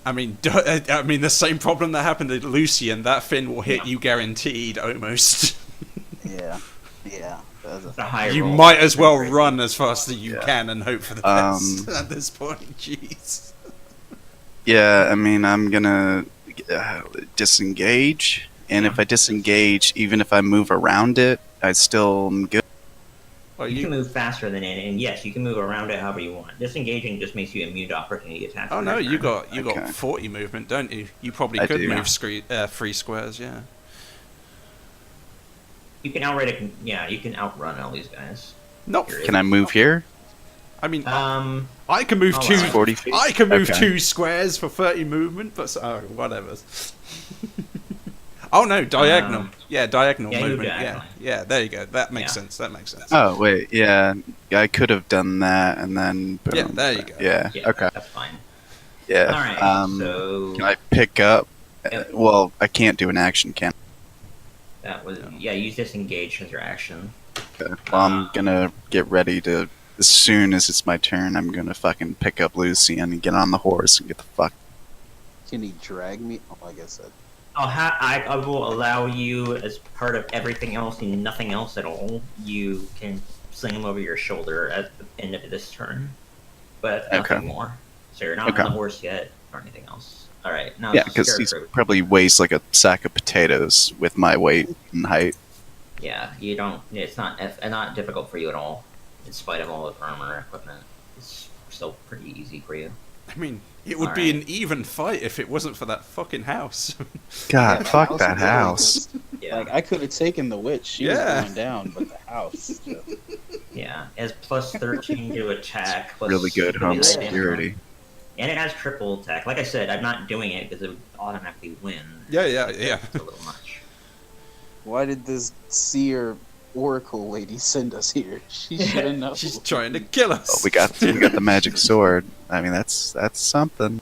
I mean, the same problem that happened to Lucian. That fin will hit Yeah. you guaranteed, almost. Yeah. Yeah. That's It's a high You roll. might as well Crazy. run as fast as you Yeah. can and hope for the best Um, at this point. Jeez. Yeah, I mean, I'm gonna disengage, and if I disengage, even if I move around it, I still am good. Well, You can you. move faster than it, and yes, you can move around it however you want. Disengaging just makes you immune to opportunity attacks. Oh on no, your you turn. got Okay. 40 movement, don't you? You probably I could do. move 3 squares, yeah. You can outrun. Yeah, you can outrun all these guys. Not. You're Can I move here? I mean, Um. I can move oh, two. wow. 40 feet? I can move Okay. 2 squares for 30 movement, but whatever. Oh no, diagonal. Yeah, diagonal yeah, you movement. diagonally. Yeah, there you go. That makes Yeah. sense. That makes sense. Oh, wait, yeah. I could have done that, and then... Boom. Yeah, there you go. Yeah, Yeah, okay. That's fine. Yeah. All right. So Can I pick up? Yep. Well, I can't do an action, can that was use disengage as your action. I? Okay. Well, I'm gonna get ready to... As soon as it's my turn, I'm gonna fucking pick up Lucian and get on the horse and get the fuck... Can he drag me? Oh, I guess that. I will allow you as part of everything else and nothing else at all. You can sling him over your shoulder at the end of this turn, but nothing Okay. more. So you're not Okay. on the horse yet, or anything else. All right, now Yeah, it's the because he's Scarecrow. probably weighs like a sack of potatoes with my weight and height. Yeah, you don't. It's not difficult for you at all, in spite of all the armor equipment. It's still pretty easy for you. I mean, it would be Alright. an even fight if it wasn't for that fucking house. God, Yeah, fuck house that is house. Yeah, Like I could have taken the witch. She Yeah. was going down, but the house. yeah. As plus 13 to attack. Plus Really good home Yeah. security. And it has triple attack. Like I said, I'm not doing it because it would automatically win. Yeah. It's a little much. Why did this seer oracle lady send us here? She should have known. She's trying to kill us. Oh, we got the magic sword. I mean, that's something.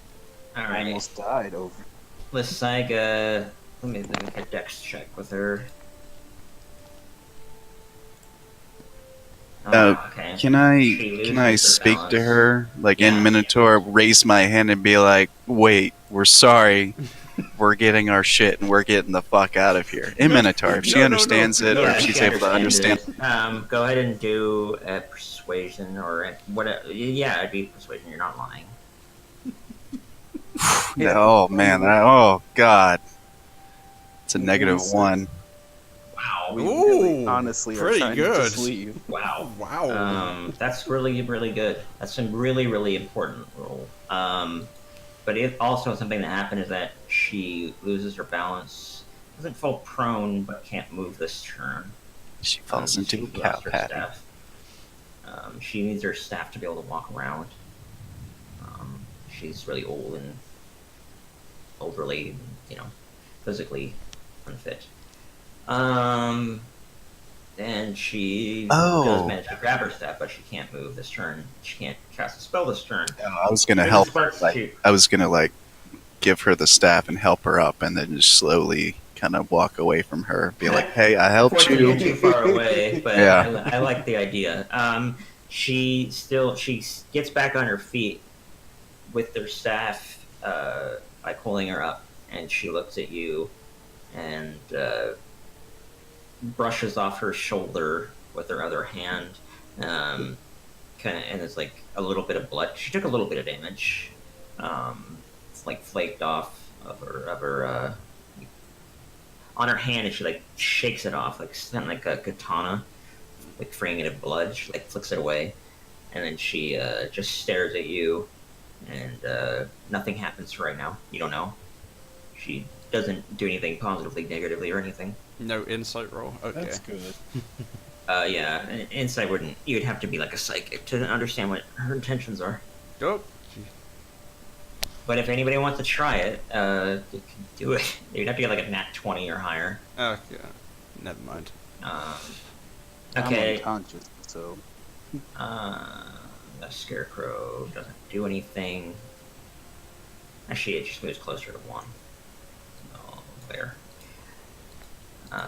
All I right, almost died over. Lysiga. Let me make a dex check with her. Okay. Can I She can I loses her speak to balance. her like Yeah. in Minotaur? Raise my hand and be like, "Wait, we're sorry. We're getting our shit and we're getting the fuck out of here." In Minotaur, if she No, understands it or Yeah, if she's she able to understand. understands it. Go ahead and do a persuasion or what? Yeah, it'd be persuasion. You're not lying. Oh man, oh god, it's a negative Listen. 1. Wow. We Ooh, really, honestly, are pretty trying to just good. leave. Wow. Wow. That's really, really good. That's some really, really important roll. But it also something that happened is that she loses her balance, doesn't fall prone, but can't move this turn. She falls into a She cow lost her patty. staff. She needs her staff to be able to walk around. She's really old and overly, physically unfit. And she Oh. does manage to grab her staff, but she can't move this turn. She can't cast a spell this turn. I was gonna It help her. starts Like, to- I was gonna like give her the staff and help her up, and then just slowly kind of walk away from her. Be like, "Hey, I helped Unfortunately, you." you're too far away, but Yeah. I like the idea. She gets back on her feet with their staff by pulling her up, and she looks at you and brushes off her shoulder with her other hand. And it's like a little bit of blood. She took a little bit of damage. It's like flaked off of her on her hand, and she like shakes it off, like something like a katana, like freeing it of blood. She like flicks it away, and then she just stares at you, and nothing happens right now. You don't know. She doesn't do anything positively, negatively, or anything. No insight roll. Okay. That's good. Yeah, insight wouldn't. You'd have to be like a psychic to understand what her intentions are. Oh. But if anybody wants to try it, you can do it. You'd have to get like a nat 20 or higher. Okay. Never mind. I'm Okay. unconscious, so The scarecrow doesn't do anything. Actually, it just moves closer to 1. Oh, there.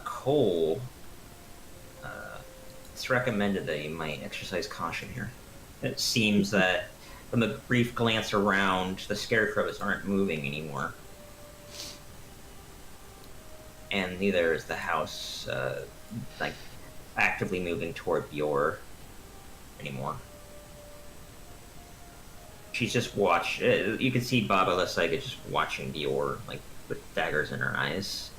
Cole. It's recommended that you might exercise caution here. It seems that from a brief glance around, the scarecrows aren't moving anymore. And neither is the house, like, actively moving toward Bjor anymore. She's just you can see Baba Lysiga just watching Bjor, like, with daggers in her eyes.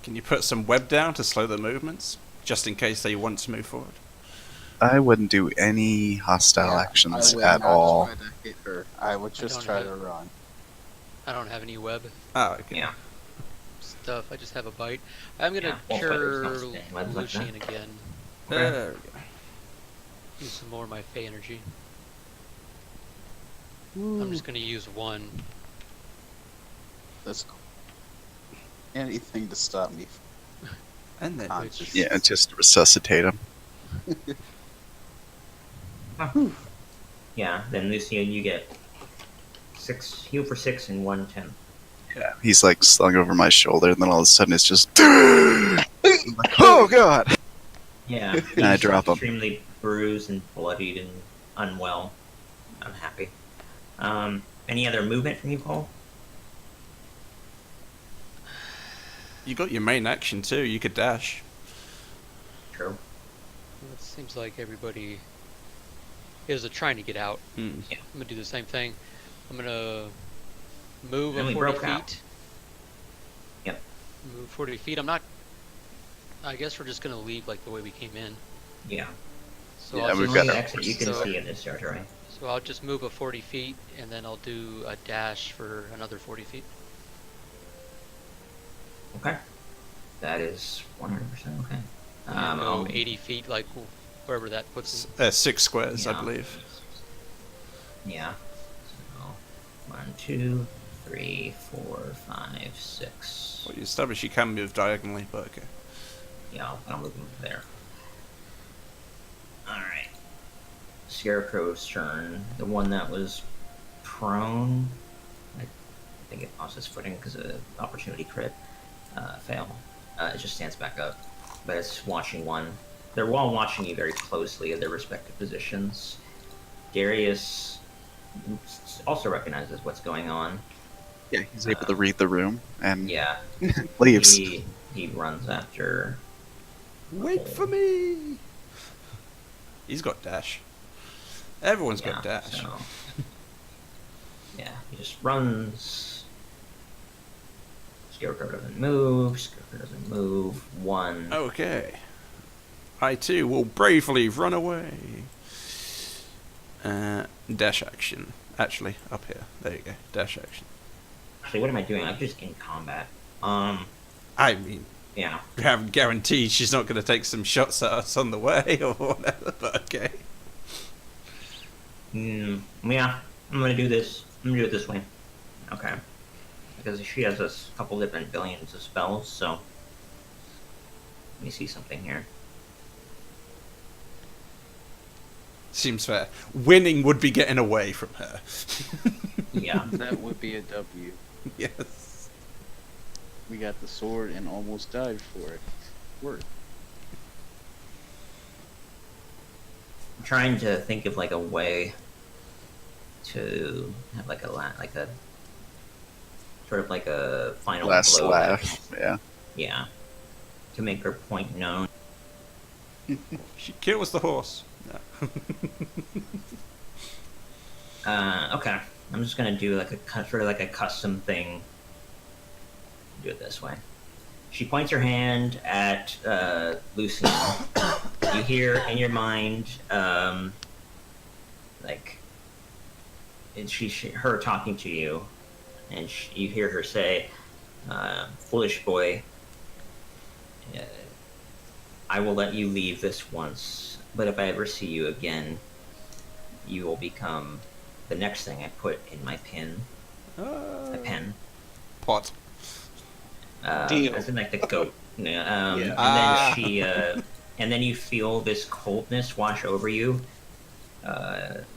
Can you put some web down to slow the movements, just in case they want to move forward? I wouldn't do any hostile yeah, actions I would at not all. Try to hit her. I would just don't try have- to run. I don't have any web Oh, okay. Yeah. stuff. I just have a bite. I'm gonna Yeah, wolf fighters cure don't stay in webs like that. Lucian again. There we go. Use some more of my Fey energy. I'm just gonna use one. That's cool. Anything to stop me And then from Which- conscious. Yeah, just resuscitate him. Yeah, then Lucian, you get 6 heal for 6 and 1 10. Yeah, he's like slung over my shoulder, and then all of a sudden it's just, oh god! Yeah, And I he's drop him. extremely bruised and bloodied and unwell. Unhappy. Any other movement from you, Cole? you got your main action too. You could dash. True. Well, it seems like everybody is trying to get out. Hmm. I'm gonna do the same thing. I'm gonna move Then we 40 broke feet. out. Yep. Move 40 feet. I'm not. I guess we're just gonna leave like the way we came in. Yeah. So Yeah, I'll we've just, got the our- exit you can so- see in this territory. So I'll just move a 40 feet, and then I'll do a dash for another 40 feet. Okay. That is 100% okay. And go I'll- 80 feet, like wherever that puts me. 6 squares, I yeah. believe. Yeah. So, 1, 2, 3, 4, 5, 6. Well, you established you can move diagonally, but okay. Yeah, I'll move him there. Alright. Scarecrow's turn. The one that was prone. I think it lost its footing because of opportunity crit. Fail. It just stands back up. But it's watching one. They're all watching you very closely at their respective positions. Darius also recognizes what's going on. Yeah, he's able to read the room and Yeah. leaves. He runs after. Wait for me! He's got dash. Everyone's got dash. So, yeah, he just runs. Scarecrow doesn't move. Scarecrow doesn't move. 1. Okay. I too will bravely run away. Dash action. Actually, up here. There you go. Dash action. Actually, what am I doing? I'm just in combat. I mean, Yeah. we haven't guaranteed she's not going to take some shots at us on the way or whatever, but okay. Yeah, I'm gonna do this. I'm gonna do it this way. Okay. Because she has a couple different billions of spells, so. Let me see something here. Seems fair. Winning would be getting away from her. Yeah. That would be a W. Yes. We got the sword and almost died for it. Worth. I'm trying to think of like a way to have like a sort of like a final Last blow. laugh. Yeah. Yeah. To make her point known. She kills the horse. No. Okay. I'm just gonna do like a sort of like a custom thing. Do it this way. She points her hand at Lucian. You hear in your mind, like, and her talking to you, and you hear her say, "Foolish boy, I will let you leave this once, but if I ever see you again, you will become the next thing I put in my pen. A pen. Pot. Deal. As in like the goat. Yeah. Yeah. And then she, and then you feel this coldness wash over you.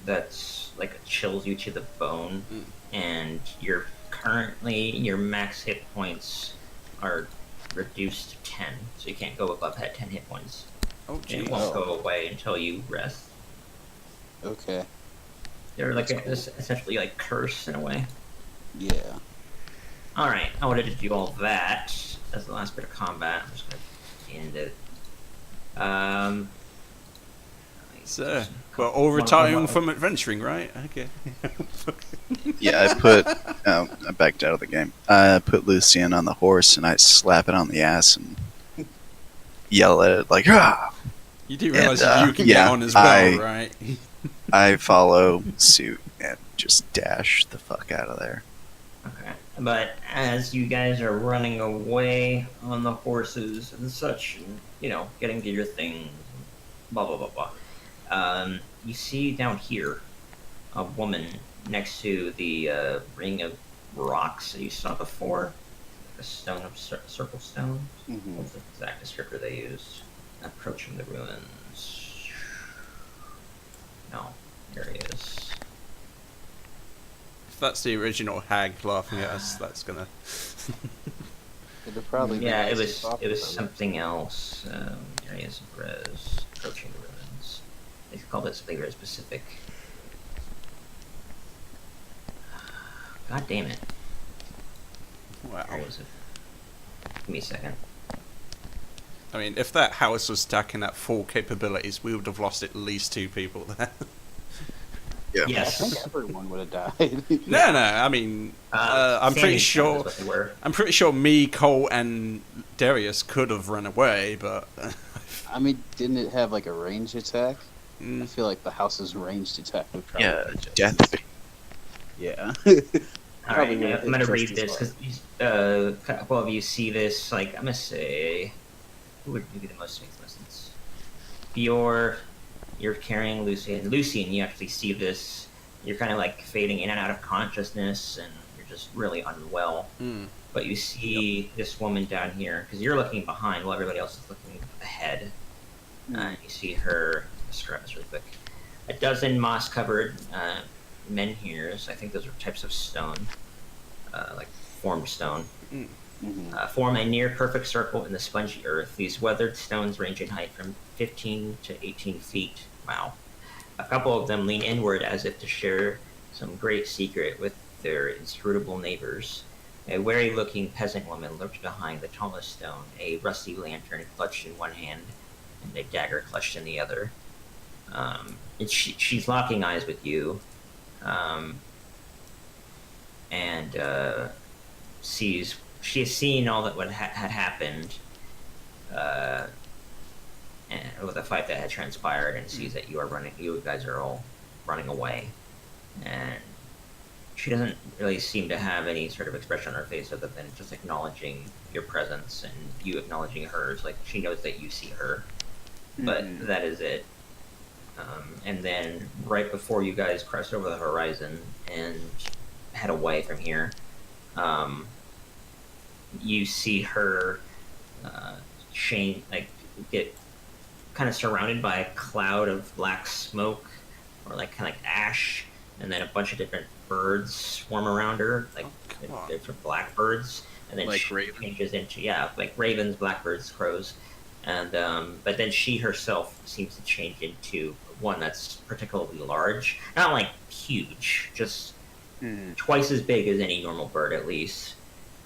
That's like chills you to the bone, and your max hit points are reduced to 10, so you can't go above 10 hit points. Oh, And gee. it won't go away until you rest. Okay. They're like That's cool. essentially like curse in a way. Yeah. Alright, I wanted to do all that as the last bit of combat. I'm just gonna end it. So, we're all retiring from adventuring, right? Okay. Yeah, I backed out of the game. I put Lucian on the horse and I slap it on the ass and yell at it like, ah! You do realize And, you can yeah, get on as well, right? I follow suit and just dash the fuck out of there. Okay. But as you guys are running away on the horses and such, and, you know, getting to your things, blah blah blah blah, you see down here a woman next to the ring of rocks that you saw before, a stone of circle stone. Mm-hmm. What's the exact descriptor they used? Approaching the ruins. No, there he is. If that's the original hag laughing at us, that's gonna... It'll probably be Yeah, nice it to was talk it was about something else. There he is, Res, approaching the ruins. They called it something very specific. God damn it! Wow. Where was it? Give me a second. I mean, if that house was stacking at full capabilities, we would have lost at least 2 people there. Yeah. I think Yes. everyone would have died. No, I mean, I'm pretty Sandy's sure... is what they were. I'm pretty sure me, Cole, and Darius could have run away, but... I mean, didn't it have like a ranged attack? I Mm, feel like the house's ranged attack would probably Yeah, be just- death. Yeah. All right, Probably I'm gonna just read as this hard. because a couple of you see this. Like, I'm gonna say, who would be the most makes most sense? You're carrying Lucian. Lucian, you actually see this you're kind of like fading in and out of consciousness, and you're just really unwell. Mm. But you see this woman down here because you're looking behind while everybody else is looking ahead. You see her. Let's grab this really quick. A dozen moss-covered menhirs. I think those are types of stone, like formed stone. Form a near perfect circle in the spongy earth. These weathered stones range in height from 15 to 18 feet. Wow. A couple of them lean inward as if to share some great secret with their inscrutable neighbors. A wary-looking peasant woman lurked behind the tallest stone, a rusty lantern clutched in one hand and a dagger clutched in the other. She's locking eyes with you, and she has seen all that had happened, and with the fight that had transpired, and sees that you guys are all running away, and she doesn't really seem to have any sort of expression on her face other than just acknowledging your presence and you acknowledging hers. Like, she knows that you see her, but that is it. And then right before you guys cross over the horizon and head away from here, you see her get kind of surrounded by a cloud of black smoke, or like kind of like ash, and then a bunch of different birds swarm around her, like different blackbirds, and then Like she ravens? changes into like ravens, blackbirds, crows, and but then she herself seems to change into one that's particularly large, not like huge, just twice as big as any normal bird, at least.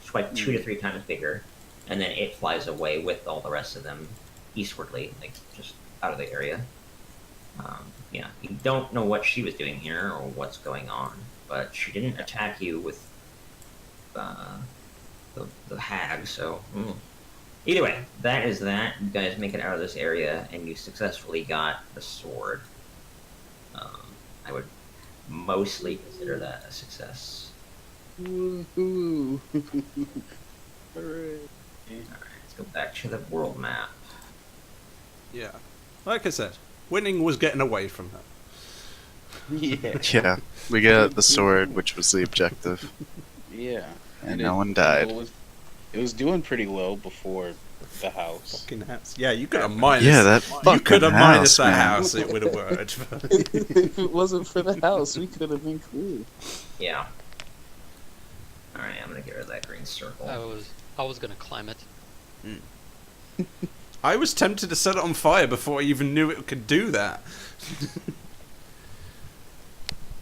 It's like 2 to 3 times bigger, and then it flies away with all the rest of them eastwardly, like just out of the area. Yeah, you don't know what she was doing here or what's going on, but she didn't attack you with the hag, so either way, that is that. You guys make it out of this area, and you successfully got the sword. I would mostly consider that a success. Woohoo! Hooray! Alright, let's go back to the world map. Yeah. Like I said, winning was getting away from her. Yeah. Yeah, we got the sword, which was the objective, Yeah. and no one died. It was doing pretty well before the house. Fucking house. Yeah, you could have minus. Yeah, that you fucking could have minus house, that man. house. It would have worked. If it wasn't for the house, we could have been cool. Yeah. Alright, I'm gonna get rid of that green circle. I was gonna climb it. I was tempted to set it on fire before I even knew it could do that.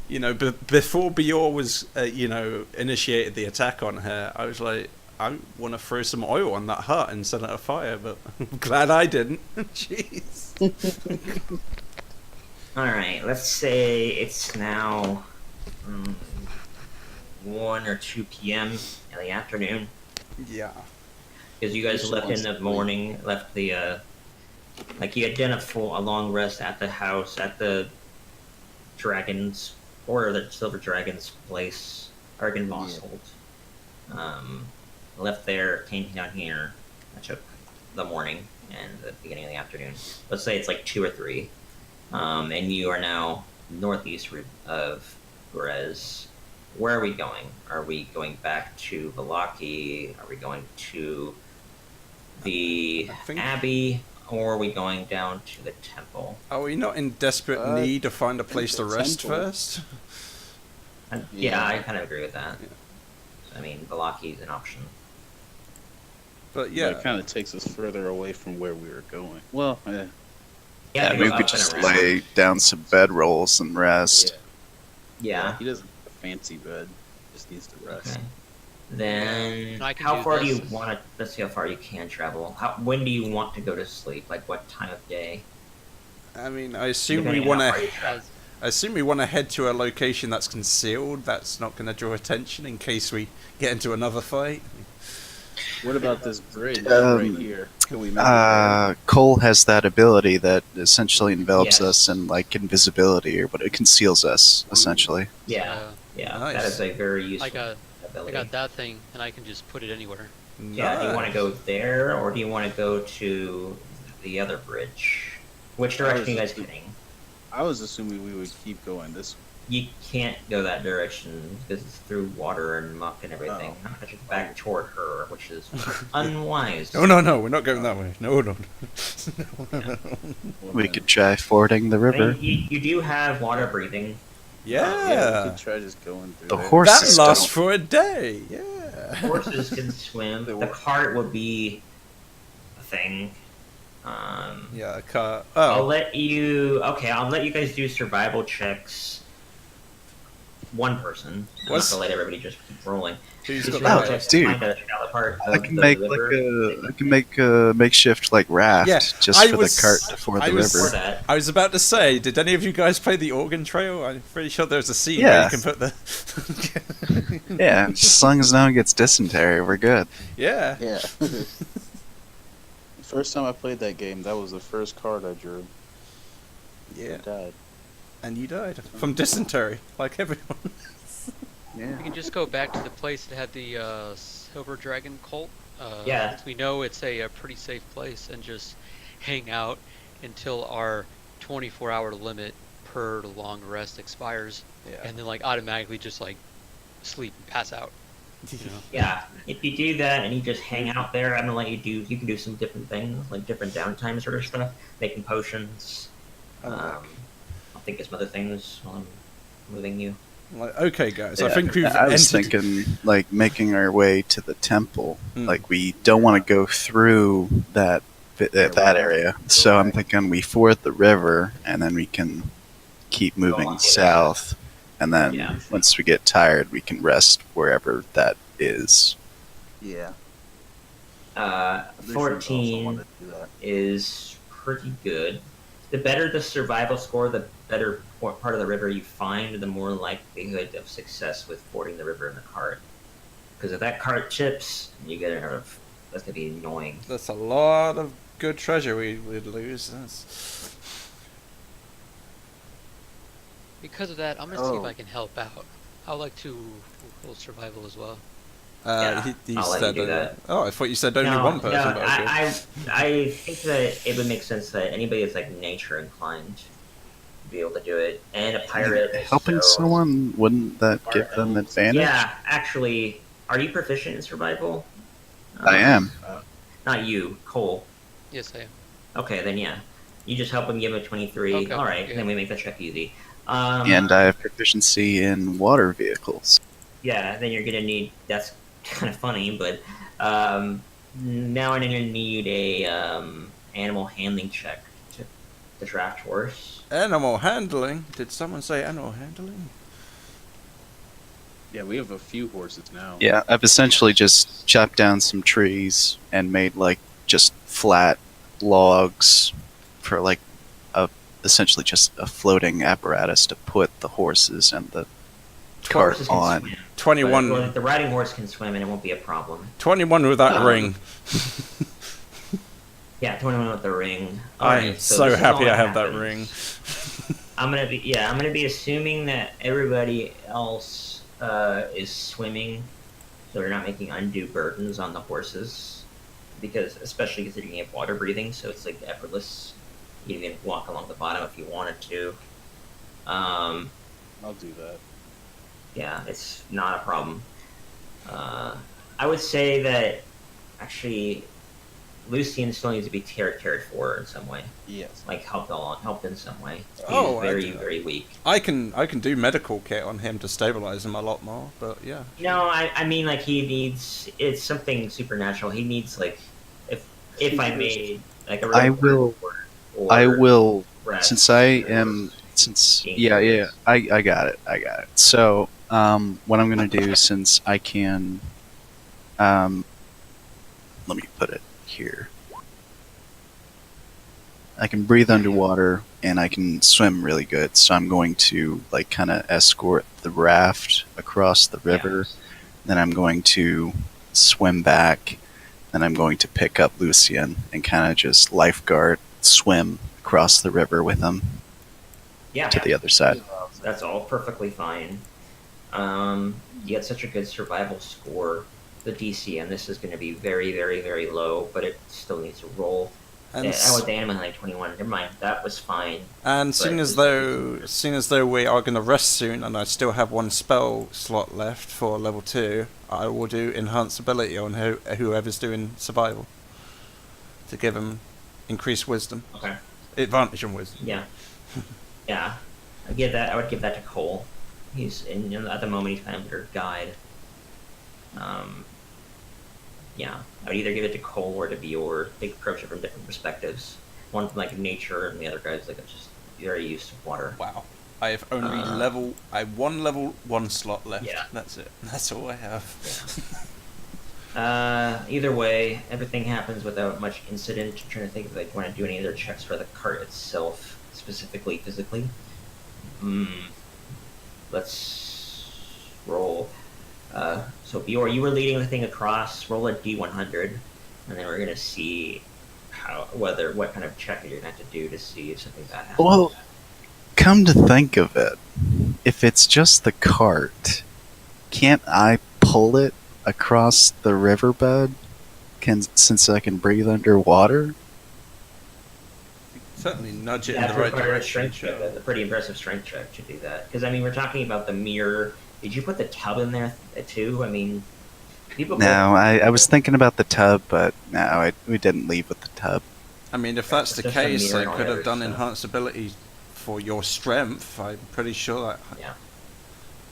You know, before Bior was, initiated the attack on her, I was like, I want to throw some oil on that hut and set it afire, but I'm glad I didn't. Jeez. Alright, let's say it's now 1 or 2 p.m. in the afternoon. Yeah. Because you guys Just left in wants the to morning, left the, you had done a long rest at the house, at the Dragon's, or the Silver Dragon's place, Argenvoss hold. Left there, came down here. I took the morning and the beginning of the afternoon. Let's say it's like 2 or 3. And you are now northeast of Grez. Where are we going? Are we going back to Vallaki? Are we going to the I think- Abbey? Or are we going down to the temple? Are we not in desperate need to find a place to the rest temple. first? Yeah, Yeah. I kind of agree with that. I mean, Vallaki is an option. But Yeah, yeah, it kind of takes us further away from where we were going. Well, Yeah, to we go up could and just around. lay down some bedrolls and rest. Yeah. He doesn't have a fancy bed; just needs to rest. Okay. Then, And I can how do far do you this. want to? Let's see how far you can travel. When do you want to go to sleep? Like what time of day? I mean, I assume we Depending want on how far you to. travel. As I assume we want to head to a location that's concealed. That's not going to draw attention in case we get into another fight. What about this bridge Um, right here? Can we make it Cole has that ability that essentially envelops Yes. us in like invisibility, or but it conceals us essentially. Yeah, yeah, Nice. that is a very useful I got ability. that thing, and I can just put it anywhere. Yeah, do you want to Nice. go there, or do you want to go to the other bridge? Which direction are you guys heading? I was assuming we would keep going this You can't go that direction because it's through water and muck and everything. Oh. I'm gonna get back toward her, which is unwise. No, we're not going that way. No. We then- could try fording the I river. mean, you do have water breathing. Yeah, we Yeah. could try just going through The there. horses That lasts don't. for a day. Yeah. Horses can swim. They The work. cart would be a thing. Yeah, a car. I'll Oh, let you. Okay, I'll let you guys do survival checks. One person. I'm What's- not gonna let everybody just keep rolling. who's Do got survival Oh, the checks to dude. find a shallow part I of can the make river. I can make a makeshift like raft Yeah, just I for was- the cart to ford I the was- For river. that. I was about to say, did any of you guys play the Organ Trail? I'm pretty sure there's a scene where Yeah. you can put the. Yeah, just as long as no one gets dysentery, we're good. Yeah. Yeah. The first time I played that game, that was the first card I drew. Yeah. I died. And you died from dysentery, like everyone. Yeah. We can just go back to the place that had the Silver Dragon cult. Yeah. Since we know it's a pretty safe place, and just hang out until our 24-hour limit per long rest expires, Yeah. and then like automatically just like sleep and pass out. You know? Yeah, if you do that and you just hang out there, I'm gonna let you do. You can do some different things, like different downtime sort of stuff, making potions. I'll think of some other things while I'm moving you. Like, okay, guys, I Yeah, think we've I was entered. thinking like making our way to the temple. Hmm. Like we don't want to go through that that area. So I'm thinking we ford the river and then we can keep moving along the south. And then Yeah. once we get tired, we can rest wherever that is. Yeah. 14 is pretty good. The better the survival score, the better part of the river you find, the more likelihood of success with fording the river in the cart. Because if that cart chips, you get out of. That's gonna be annoying. That's a lot of good treasure we'd lose. That's... Because of that, I'm gonna see if Oh. I can help out. I'd like to roll survival as well. Yeah, he I'll let said you do that. Oh, I thought you said only one person. No, but okay. I think that it would make sense that anybody that's like nature inclined would be able to do it, and a pirate. Helping so- someone, wouldn't that give them advantage? Yeah, actually, are you proficient in survival? I am. Not you, Cole. Yes, I am. Okay, then yeah. You just help him give him a 23. Okay, Alright, yeah. then we make the check easy. And I have proficiency in water vehicles. Yeah, then you're gonna need. That's kind of funny, but now I'm gonna need a animal handling check to draft horse. Animal handling? Did someone say animal handling? Yeah, we have a few horses now. Yeah, I've essentially just chopped down some trees and made like just flat logs for like essentially just a floating apparatus to put the horses and the cart Horses can on. swim, but, 21, well, the riding horse can swim, and it won't be a problem. 21 with that Um, ring. Yeah, 21 with the ring. I'm Alright, so this is happy all I have that happens. ring. I'm gonna be assuming that everybody else is swimming, so they're not making undue burdens on the horses, because especially considering you have water breathing, so it's like effortless. You can walk along the bottom if you wanted to. I'll do that. Yeah, it's not a problem. I would say that actually Lucian still needs to be cared for in some way, Yes. like helped in some way. He's Oh, I very do. very weak. I can do medical kit on him to stabilize him a lot more, but yeah. No, I mean like he needs it's something supernatural. He needs like if I made like a I will- I will rest since I or- am I got it. So what I'm gonna do since I can let me put it here. I can breathe underwater and I can swim really good, so I'm going to like kind of escort the raft across the river. Then I'm going to swim back. Then I'm going to pick up Lucian and kind of just lifeguard swim across the river with him Yeah, to the other side. that's all perfectly fine. You had such a good survival score. The DC on this is going to be very, very, very low, but it still needs to roll. And Yeah, s- oh, the animal like 21. Never mind. That was fine. And seeing as though we are going to rest soon, and I still have one spell slot left for level 2, I will do enhance ability on whoever's doing survival to give him increased wisdom, Okay. advantage on wisdom. Yeah. Yeah. I would give that to Cole. He's in, at the moment he's kind of your guide. Yeah. I would either give it to Cole or to Bior. They approach it from different perspectives. One from like nature, and the other guy's like just very used to water. Wow. I have only I have one level 1 slot left. Yeah. That's it. That's all I have. Either way, everything happens without much incident. I'm trying to think if I want to do any other checks for the cart itself, specifically physically. Let's roll. So Bior, you were leading the thing across. Roll a D100, and then we're gonna see what kind of check you're gonna have to do to see if something bad happens. Well, come to think of it, if it's just the cart, can't I pull it across the riverbed? Since I can breathe underwater? Certainly nudge it Yeah, in the right require a direction. strength check. That's a pretty impressive strength check to do that. Because I mean, we're talking about the mirror. Did you put the tub in there too? I mean, people. No, I was thinking about the tub, but no, we didn't leave with the tub. I mean, if that's It's the just a case, mirror I and all could the have other done stuff. enhanced ability for your strength. I'm pretty sure that Yeah.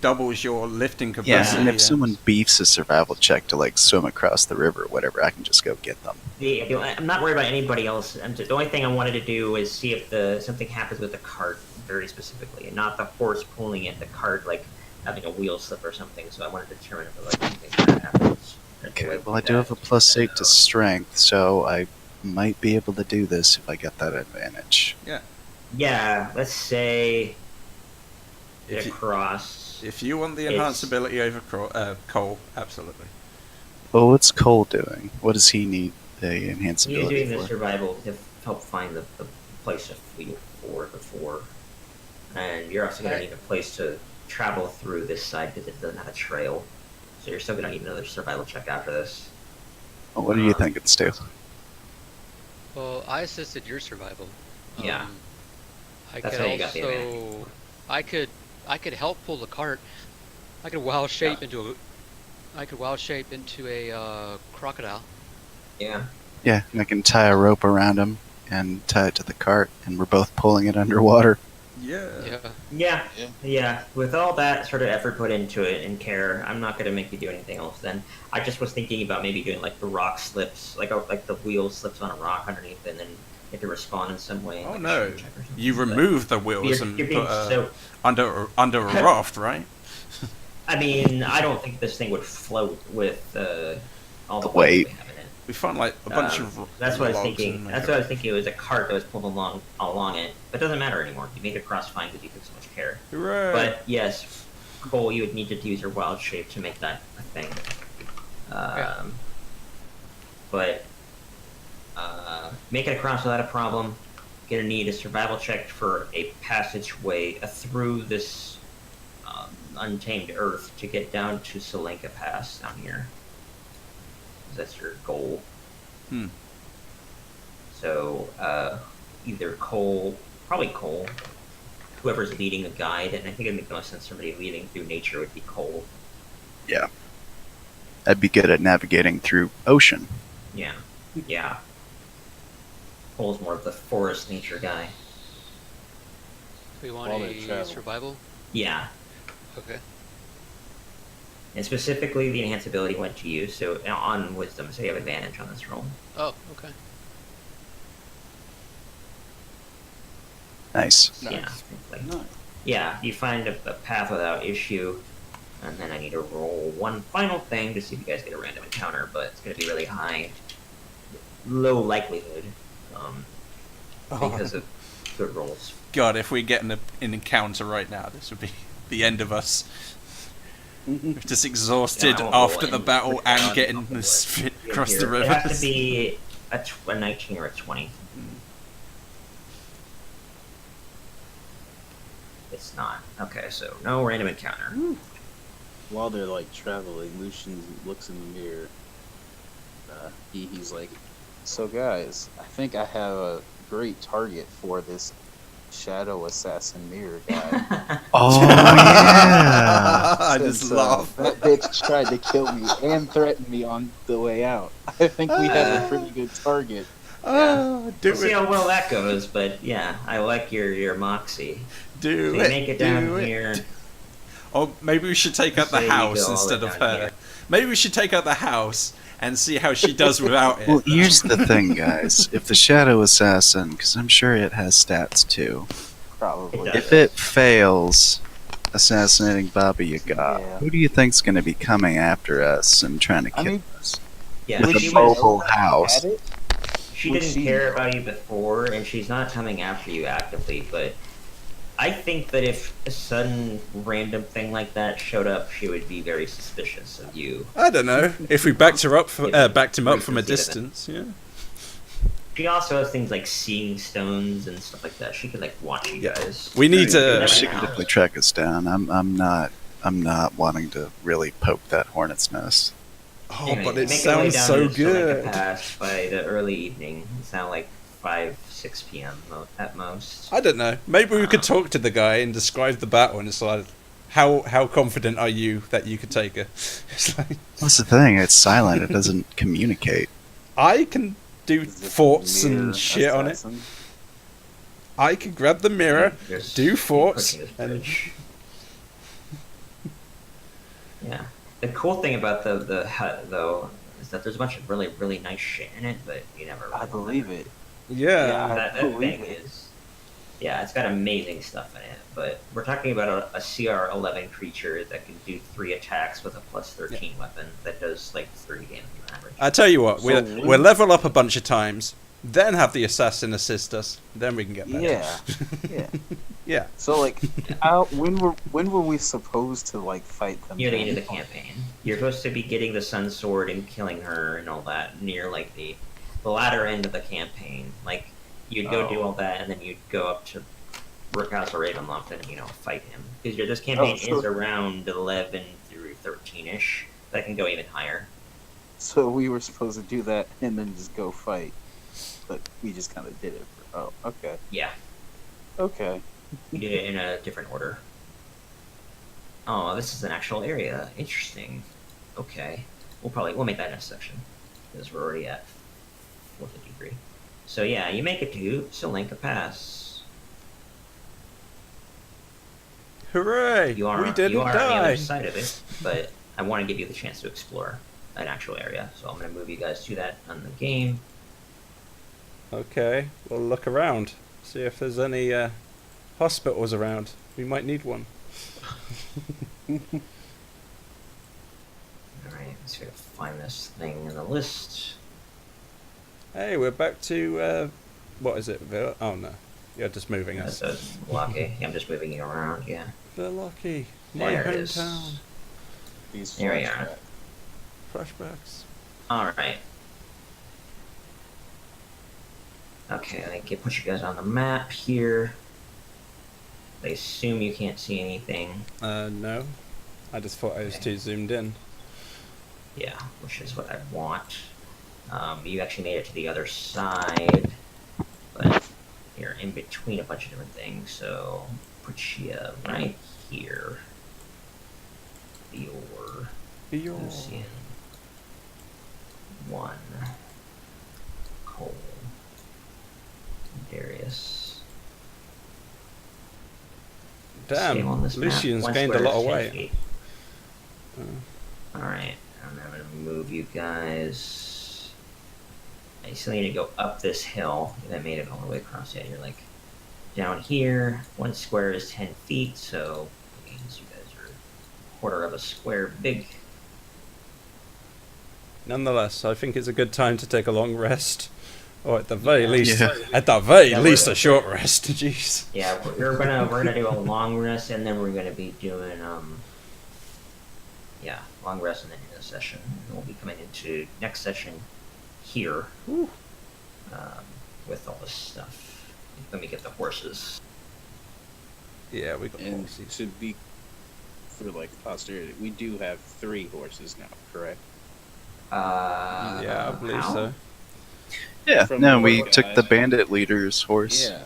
doubles your lifting Yeah, capacity. and if someone beefs a survival check to like swim across the river or whatever, I can just go get them. I'm not worried about anybody else. The only thing I wanted to do is see if something happens with the cart very specifically, and not the horse pulling it. The cart like having a wheel slip or something. So I wanted to determine if like something bad happens. Okay, well I do have a +8 to strength, so I might be able to do this if I get that advantage. Yeah, let's say If get you- across. If you want the It's- enhanced ability over Cole, absolutely. Well, what's Cole doing? What does he need the enhanced He's ability doing the for? survival to help find the place to flee for before, and you're also going to need a place to travel through this side because it doesn't have a trail. So you're still going to need another survival check after this. Well, what are you thinking, Stu? Well, I assisted your survival. Yeah. I That's could how you got the also. I could help pull the cart. I could wild shape into a crocodile. Yeah. Yeah, and I can tie a rope around him and tie it to the cart, and we're both pulling it underwater. Yeah. Yeah. Yeah. With all that sort of effort put into it and care, I'm not going to make you do anything else. Then I just was thinking about maybe doing like the rock slips, like the wheel slips on a rock underneath, and then you have to respond in some way. Oh like a no! strength check or something. You But remove the wheels You're and being put so. under a raft, right? I mean, I don't think this thing would float with all the The weight. we have in it. We found like a bunch of That's what I was logs thinking. and That's what I was thinking. It was a cart that was pulled along it, but it doesn't matter anymore. You made it across fine because you took so much care. Hooray! But yes, Cole, you would need to use your wild shape to make that a thing. But make it across without a problem. Gonna need a survival check for a passageway through this untamed earth to get down to Selenka Pass down here. That's your goal. Hmm. So either Cole, probably Cole, whoever's leading the guide, and I think it'd make the most sense somebody leading through nature would be Cole. Yeah. I'd be good at navigating through ocean. Yeah, yeah. Cole's more of the forest nature guy. We want While they a travel. survival. Yeah, Okay. and specifically the enhanced ability went to you, so on wisdom, so you have advantage on this roll. Oh, okay. Nice. Yeah, like, No. yeah. You find a path without issue, and then I need to roll one final thing to see if you guys get a random encounter, but it's going to be really high, low likelihood, because of good rolls. God, if we get an encounter right now, this would be the end of us. We're just exhausted Yeah, I won't after roll the any battle quick and odds getting on the this board. across the It has rivers. to be a 19 or a 20. It's not. Okay, so no random encounter. While they're like traveling, Lucian looks in the mirror. He's like, So guys, I think I have a great target for this shadow assassin mirror guy. Oh yeah. I just Since, laugh. that bitch tried to kill me and threatened me on the way out. I think we have a pretty good target. Oh, do We'll see it. how well that goes, but yeah, I like your moxie. So Do you it. make it do down it. here. Or maybe we should take out Say the you house go all instead the way of down her. here. Maybe we should take out the house and see how she does without it. Well, here's the thing, guys. If the Shadow Assassin, because I'm sure it has stats too, Probably. It does. if it fails assassinating Baba Yaga, Yeah. who do you think's going to be coming after us and trying to kill I mean, us? Yeah, With would a she, she was, mobile know house. Had it? she would didn't she care know? about you before, and she's not coming after you actively, but I think that if a sudden random thing like that showed up, she would be very suspicious of you. I don't know. If we backed her up, backed him up from a Reconsider distance, yeah. She also has things like seeing stones and stuff like that. She could like watch you Yeah. guys. We need You to. never She know. can definitely track us down. I'm not wanting to really poke that hornet's nest. Oh, Anyway, but it make your way sounds down so to Solenka good. Pass by the early evening. It's now like 6 p.m. At most. I don't know. Maybe we could talk to the guy and describe the battle, and it's like, how confident are you that you could take her? It's like, That's the thing. It's silent. It doesn't communicate. I can do Is it forts mirror and shit on it. assassin? I can grab the mirror, Just do keep forts, pushing this and bridge. Yeah. The cool thing about the hut, though, is that there's a bunch of really, really nice shit in it, but you never. I believe it. yeah. Yeah. I That believe thing it. is. Yeah, it's got amazing stuff in it, but we're talking about a CR11 creature that can do 3 attacks with a plus 13 weapon that does like 30 damage on average. I tell you what, So we'll when- level up a bunch of times, then have the assassin assist us, then we can get better. Yeah. Yeah. Yeah. So like, when were we supposed to like fight them? Near the end of the campaign, you're supposed to be getting the Sun Sword and killing her and all that near like the latter end of the campaign. Like you'd go do all that, and then you'd go up to Brookhouse or Ravenloft and fight him, because this campaign so- is around 11 through 13ish. That can go even higher. So we were supposed to do that and then just go fight, but we just kind of did it. Oh, okay. Yeah, Okay. you did it in a different order. Oh, this is an actual area. Interesting. Okay, we'll make that next section, because we're already at 453. So yeah, you make it to Solenka Pass. Hooray! You are we didn't you are on the die. other side of it, but I want to give you the chance to explore an actual area. So I'm going to move you guys to that on the game. Okay, we'll look around, see if there's any hospitals around. We might need one. All right, let's go find this thing in the list. Hey, we're back to what is it? Oh no, you're just moving us. That's lucky. I'm just moving you around. Yeah. Villaki, my There it is. hometown. These There we are. flashbacks. Flashbacks. All right. Okay, I can put you guys on the map here. I assume you can't see anything. No, I just thought I was Okay. too zoomed in. Yeah, which is what I want. You actually made it to the other side, but you're in between a bunch of different things, so put you right here. Your Yo. Lucian. 1. Cole. Darius. Same Damn, on this map. Lucian's 1 gained a square lot is of 10 weight. feet. Alright, I'm gonna move you guys. I still need to go up this hill. I made it all the way across. Yeah, you're like down here. 1 square is 10 feet, so that means you guys are a quarter of a square big. Nonetheless, I think it's a good time to take a long rest, or at the very Yeah. least, Yeah. at the very Yeah, least, we're- a short rest. Jeez. Yeah, we're gonna do a long rest, and then we're gonna be doing long rest and then in a session. And we'll be coming into next session here Whew. with all this stuff. Let me get the horses. Yeah, we got And horses. to be for like posterity, we do have 3 horses now, correct? Yeah, I believe how? so. Yeah, From no, the we guy. took the bandit leader's horse. Yeah.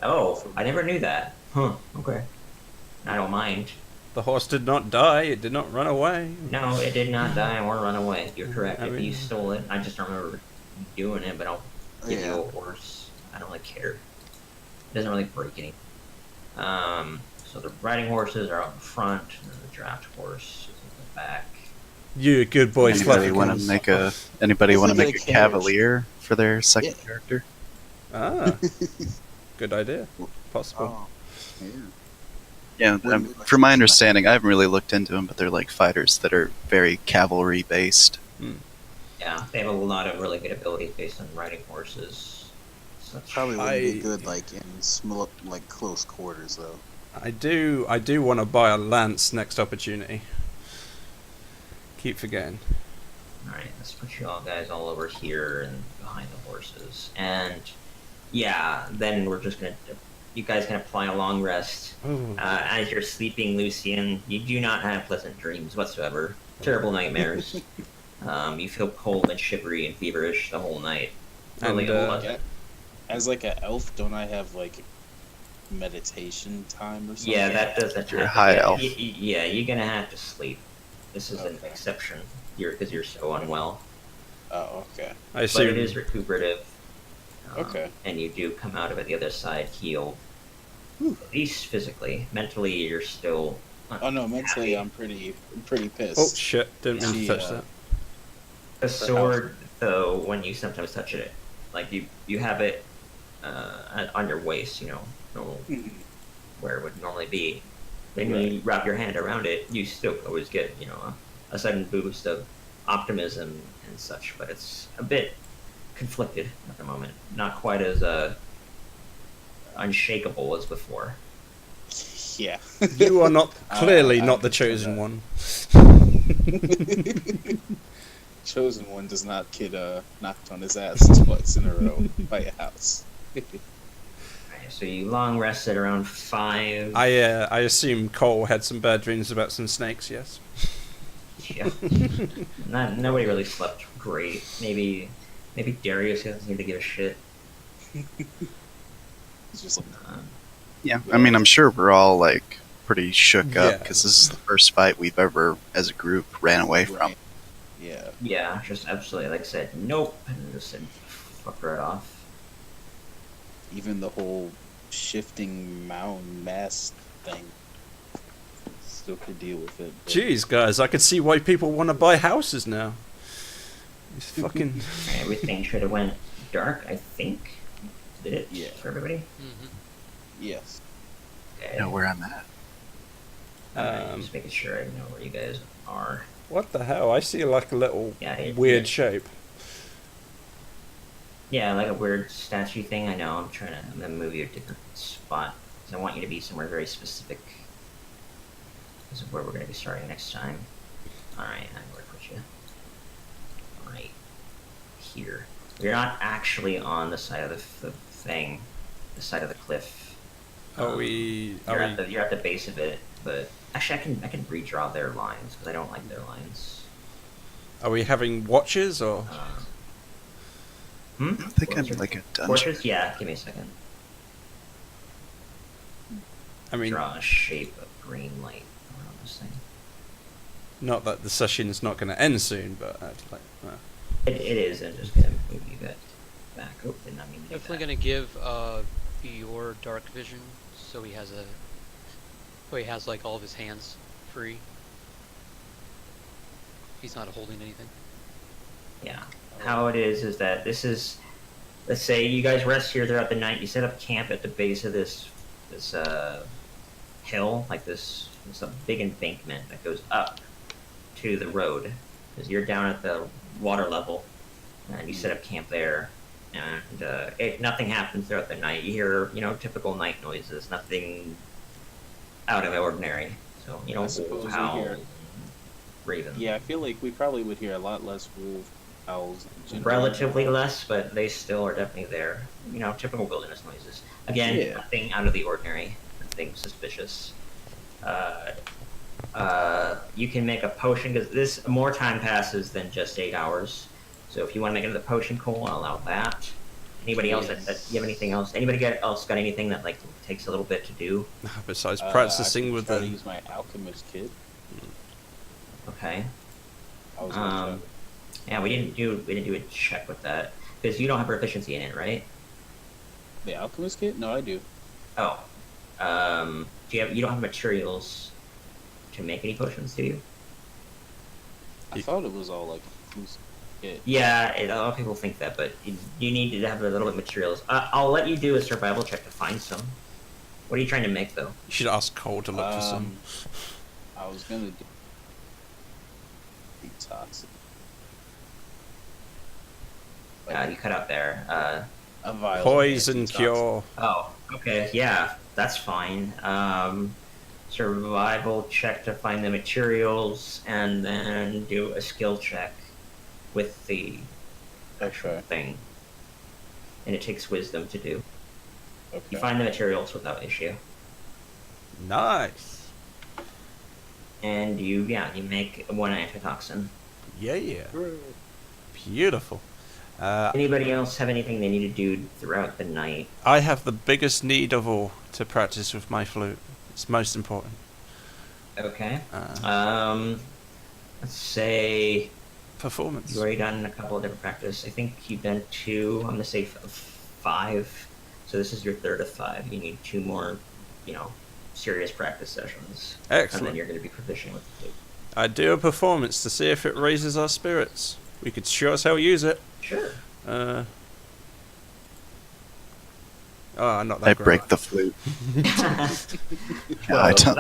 Oh, I never knew that. Huh. Okay. I don't mind. The horse did not die. It did not run away. No, it did not die or run away. You're correct. I If you mean- stole it, I just don't remember doing it, but I'll give you Yeah. a horse. I don't really care. It doesn't really break anything. So the riding horses are out in front, and then the draft horse is in the back. You good boy, Anybody want to Fluffykins. make a Anybody It's want to like make a a carriage. cavalier for their second Yeah. character? Ah, good idea. Possible. Oh, yeah. Yeah, Wouldn't be much from my different. understanding, I haven't really looked into them, but they're like fighters that are very cavalry based. Yeah, they have a lot of really good abilities based on riding horses. Such Probably wouldn't be I- good like in small, like close quarters though. I do want to buy a lance next opportunity. Keep forgetting. Alright, let's put you all guys all over here and behind the horses. And yeah, then we're just gonna you guys can apply a long rest. Ooh. As you're sleeping, Lucian, you do not have pleasant dreams whatsoever. Terrible nightmares. You feel cold and shivery and feverish the whole night. Really And, a lot. Yeah. As like an elf, don't I have like meditation time or something? Yeah, that doesn't You're a happen. high Yeah, elf. Yeah, you're gonna have to sleep. This is an Okay. exception. Because you're so unwell. Oh, okay. I But assume. it is recuperative. Okay. And you do come out of it the other side healed. At least physically. Mentally, you're still. Oh no, mentally happy. I'm pretty pissed. Oh shit! Didn't mean to She, touch that. The sword, though, when you sometimes touch it, like you have it on your waist, you know, normal, Mhm. where it would normally be. Then when Right. you wrap your hand around it, you still always get, you know, a sudden boost of optimism and such. But it's a bit conflicted at the moment. Not quite as unshakable as before. Yeah. You are not clearly I not the understand chosen that. one. Chosen one does not get knocked on his ass twice in a row by a house. Alright, so you long rested around 5. I assume Cole had some bad dreams about some snakes. Yes. Yeah. Nobody really slept great. Maybe Darius doesn't seem to give a shit. It's just like, Yeah, I mean, I'm sure we're all like pretty shook up Yeah. because this is the first fight we've ever, as a group, ran away from. yeah. Yeah, just absolutely like said nope and just said fuck right off. Even the whole shifting mound mass thing. Still could deal with it. but- Jeez, guys, I can see why people want to buy houses now. These fucking. Everything should have went dark, I think. Did it? Yeah. For everybody? Hmm. Yes. Okay. Know where I'm at. Alright, just making sure I know where you guys are. What the hell? I see like a little Yeah, weird shape. Yeah, like a weird statue thing. I know. I'm gonna move you to a different spot because I want you to be somewhere very specific. This is where we're gonna be starting next time. All right, I'm gonna put you right here. You're not actually on the side of the thing, the side of the cliff. Are we? You're Are at we? the you're at the base of it, but actually I can redraw their lines because I don't like their lines. Are we having watches or? Hmm? I think What I'm was your- like a dungeon. Torches? Yeah, give me a second. I mean, Draw a shape of green light around this thing. not that the session's not going to end soon, but I'd like. It is. I'm just gonna move you guys back. Oh, did not mean to do Definitely that. gonna give Bior dark vision, so he has like all of his hands free. He's not holding anything. Yeah. How it is that this is. Let's say you guys rest here throughout the night. You set up camp at the base of this hill, like this. It's a big embankment that goes up to the road, because you're down at the water level, and you set up camp there. And nothing happens throughout the night. You hear, typical night noises. Nothing out of the ordinary. So I suppose we howls, hear- and ravens. Yeah, I feel like we probably would hear a lot less wolf owls. in general. Relatively less, but they still are definitely there. Typical wilderness noises. Again, Yeah. nothing out of the ordinary, nothing suspicious. You can make a potion because more time passes than just 8 hours. So if you want to make another potion, Cole, I'll allow that. Anybody else? Yes. That you have anything else? Anybody else got anything that like takes a little bit to do? Besides I practicing could with try to the. use my alchemist kit. Okay. I was gonna Um, yeah, we didn't do a check with that because you don't have proficiency in it, right? try the alchemist kit. No, I do. Oh. You don't have materials to make any potions, do you? I thought it was all like inclusive kit. Yeah, a lot of people think that, but you need to have a little bit of materials. I'll let you do a survival check to find some. What are you trying to make, though? You should ask Cole to look for some. I was gonna do detox. You cut out there. A vial of Poison detox. cure. Oh, okay, yeah, that's fine. Survival check to find the materials, and then do a skill check with the actual Okay. thing. And it takes wisdom to do. Okay. You find the materials without issue. Nice. And you make one antitoxin. Yeah. Beautiful. Anybody else have anything they need to do throughout the night? I have the biggest need of all to practice with my flute. It's most important. Okay. Uh, Let's say Performance. you've already done a couple of different practice. I think you've done 2. I'm gonna say 5. So this is your 3rd of 5. You need 2 more, serious practice sessions, and then Excellent. you're gonna be proficient with the flute. I'd do a performance to see if it raises our spirits. We could sure as hell use it. Sure. Not that I great. break the flute. Well, I don't.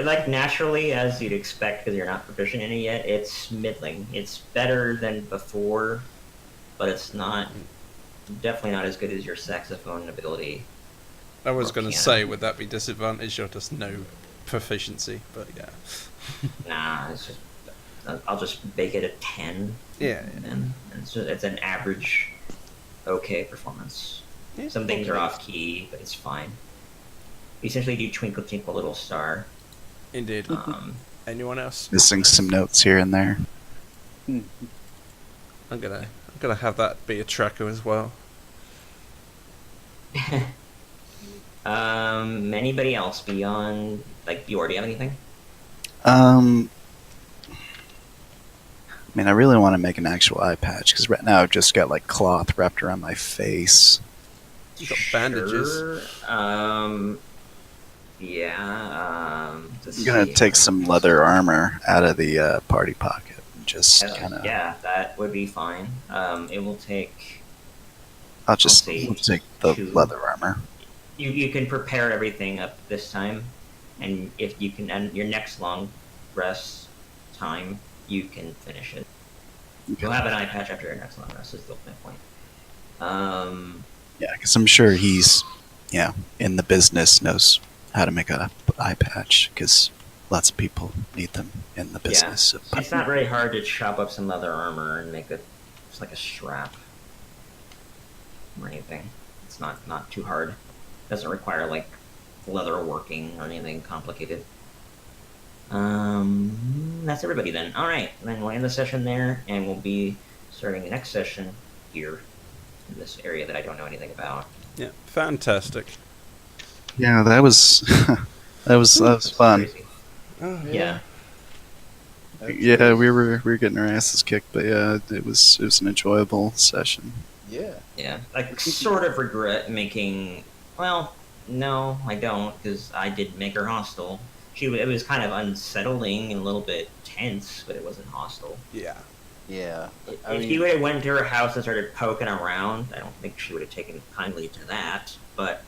like naturally, as you'd expect, because you're not proficient in it yet, it's middling. It's better than before, but it's not definitely not as good as your saxophone ability. I was or going to piano. say, would that be disadvantage or just no proficiency? But yeah. Nah, it's just I'll just make it a 10. Yeah. And it's an average, okay performance. Yeah, Some things are okay. off key, but it's fine. You essentially do Twinkle Twinkle Little Star. Indeed. Um, Anyone else? Missing some notes here and there. I'm gonna have that be a tracker as well. Anybody else beyond, like, you already have anything? I mean, I really want to make an actual eye patch because right now I've just got like cloth wrapped around my face. You got bandages. Sure. Yeah. I'm gonna take some leather armor out of the party pocket and just kind of. Yeah, that would be fine. It will take. I'll just I'll say take the 2. leather armor. You can prepare everything up this time, and if you can, and your next long rest time, you can finish it. You'll have an eye patch after your next long rest. Is the point. Yeah, because I'm sure he's, in the business, knows how to make a eye patch because lots of people need them in the business. of It's not very hard to chop up some leather armor and make it just like a strap or anything. It's not too hard. Doesn't require like leather working or anything complicated. That's everybody then. All right, then we'll end the session there, and we'll be starting the next session here in this area that I don't know anything about. Yeah, fantastic. Yeah, that was that was That's fun. crazy. Oh, Yeah. Yeah, we were getting our asses kicked, but yeah, it was an enjoyable session. Yeah. Yeah, I sort of regret making. Well, no, I don't, because I did make her hostile. It was kind of unsettling and a little bit tense, but it wasn't hostile. Yeah. Yeah. If you had went to her house and started poking around, I don't think she would have taken kindly to that. But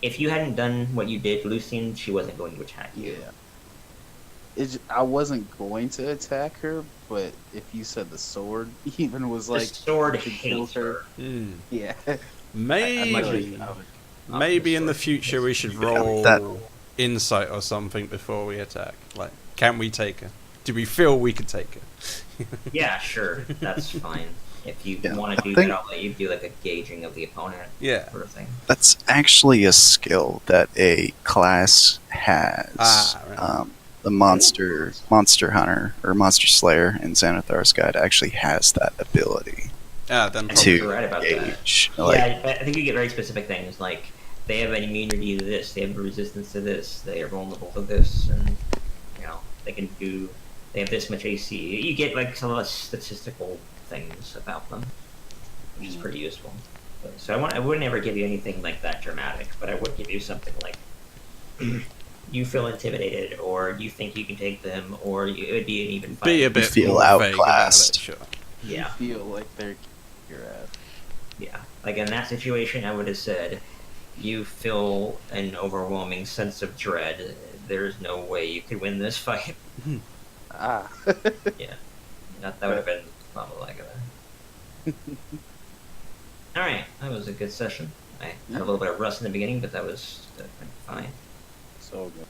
if you hadn't done what you did, Lucian, she wasn't going to attack you. Yeah. I wasn't going to attack her, but if you said the sword even was The like sword to kill hates her. Hmm. yeah. Maybe. I would- Maybe in the future we should roll that- insight or something before we attack. Like, can we take her? Do we feel we can take her? Yeah, sure, that's fine. If you Yeah, want to do I think- that, I'll let you do like a gauging of the opponent Yeah. sort of thing. That's actually a skill that a class has. Ah, right. the monster hunter or monster slayer in Xanathar's Guide actually has that ability Yeah, then I think to you're right about that. gauge. Like, Yeah, I think you get very specific things like they have an immunity to this, they have a resistance to this, they are vulnerable to this, and you know they can do. They have this much AC. You get like some of the statistical things about them, which is pretty useful. So I wouldn't ever give you anything like that dramatic, but I would give you something like you feel intimidated, or you think you can take them, or it would be an even fight. be a bit feel more vague about outclassed. it, sure. Yeah. You feel like they're your ass. Yeah, like in that situation, I would have said, you feel an overwhelming sense of dread. There's no way you could win this fight. Ah. Yeah, that would have been probably like that. All right, that was a good session. I had a little bit of rust in the beginning, but that was fine. So good.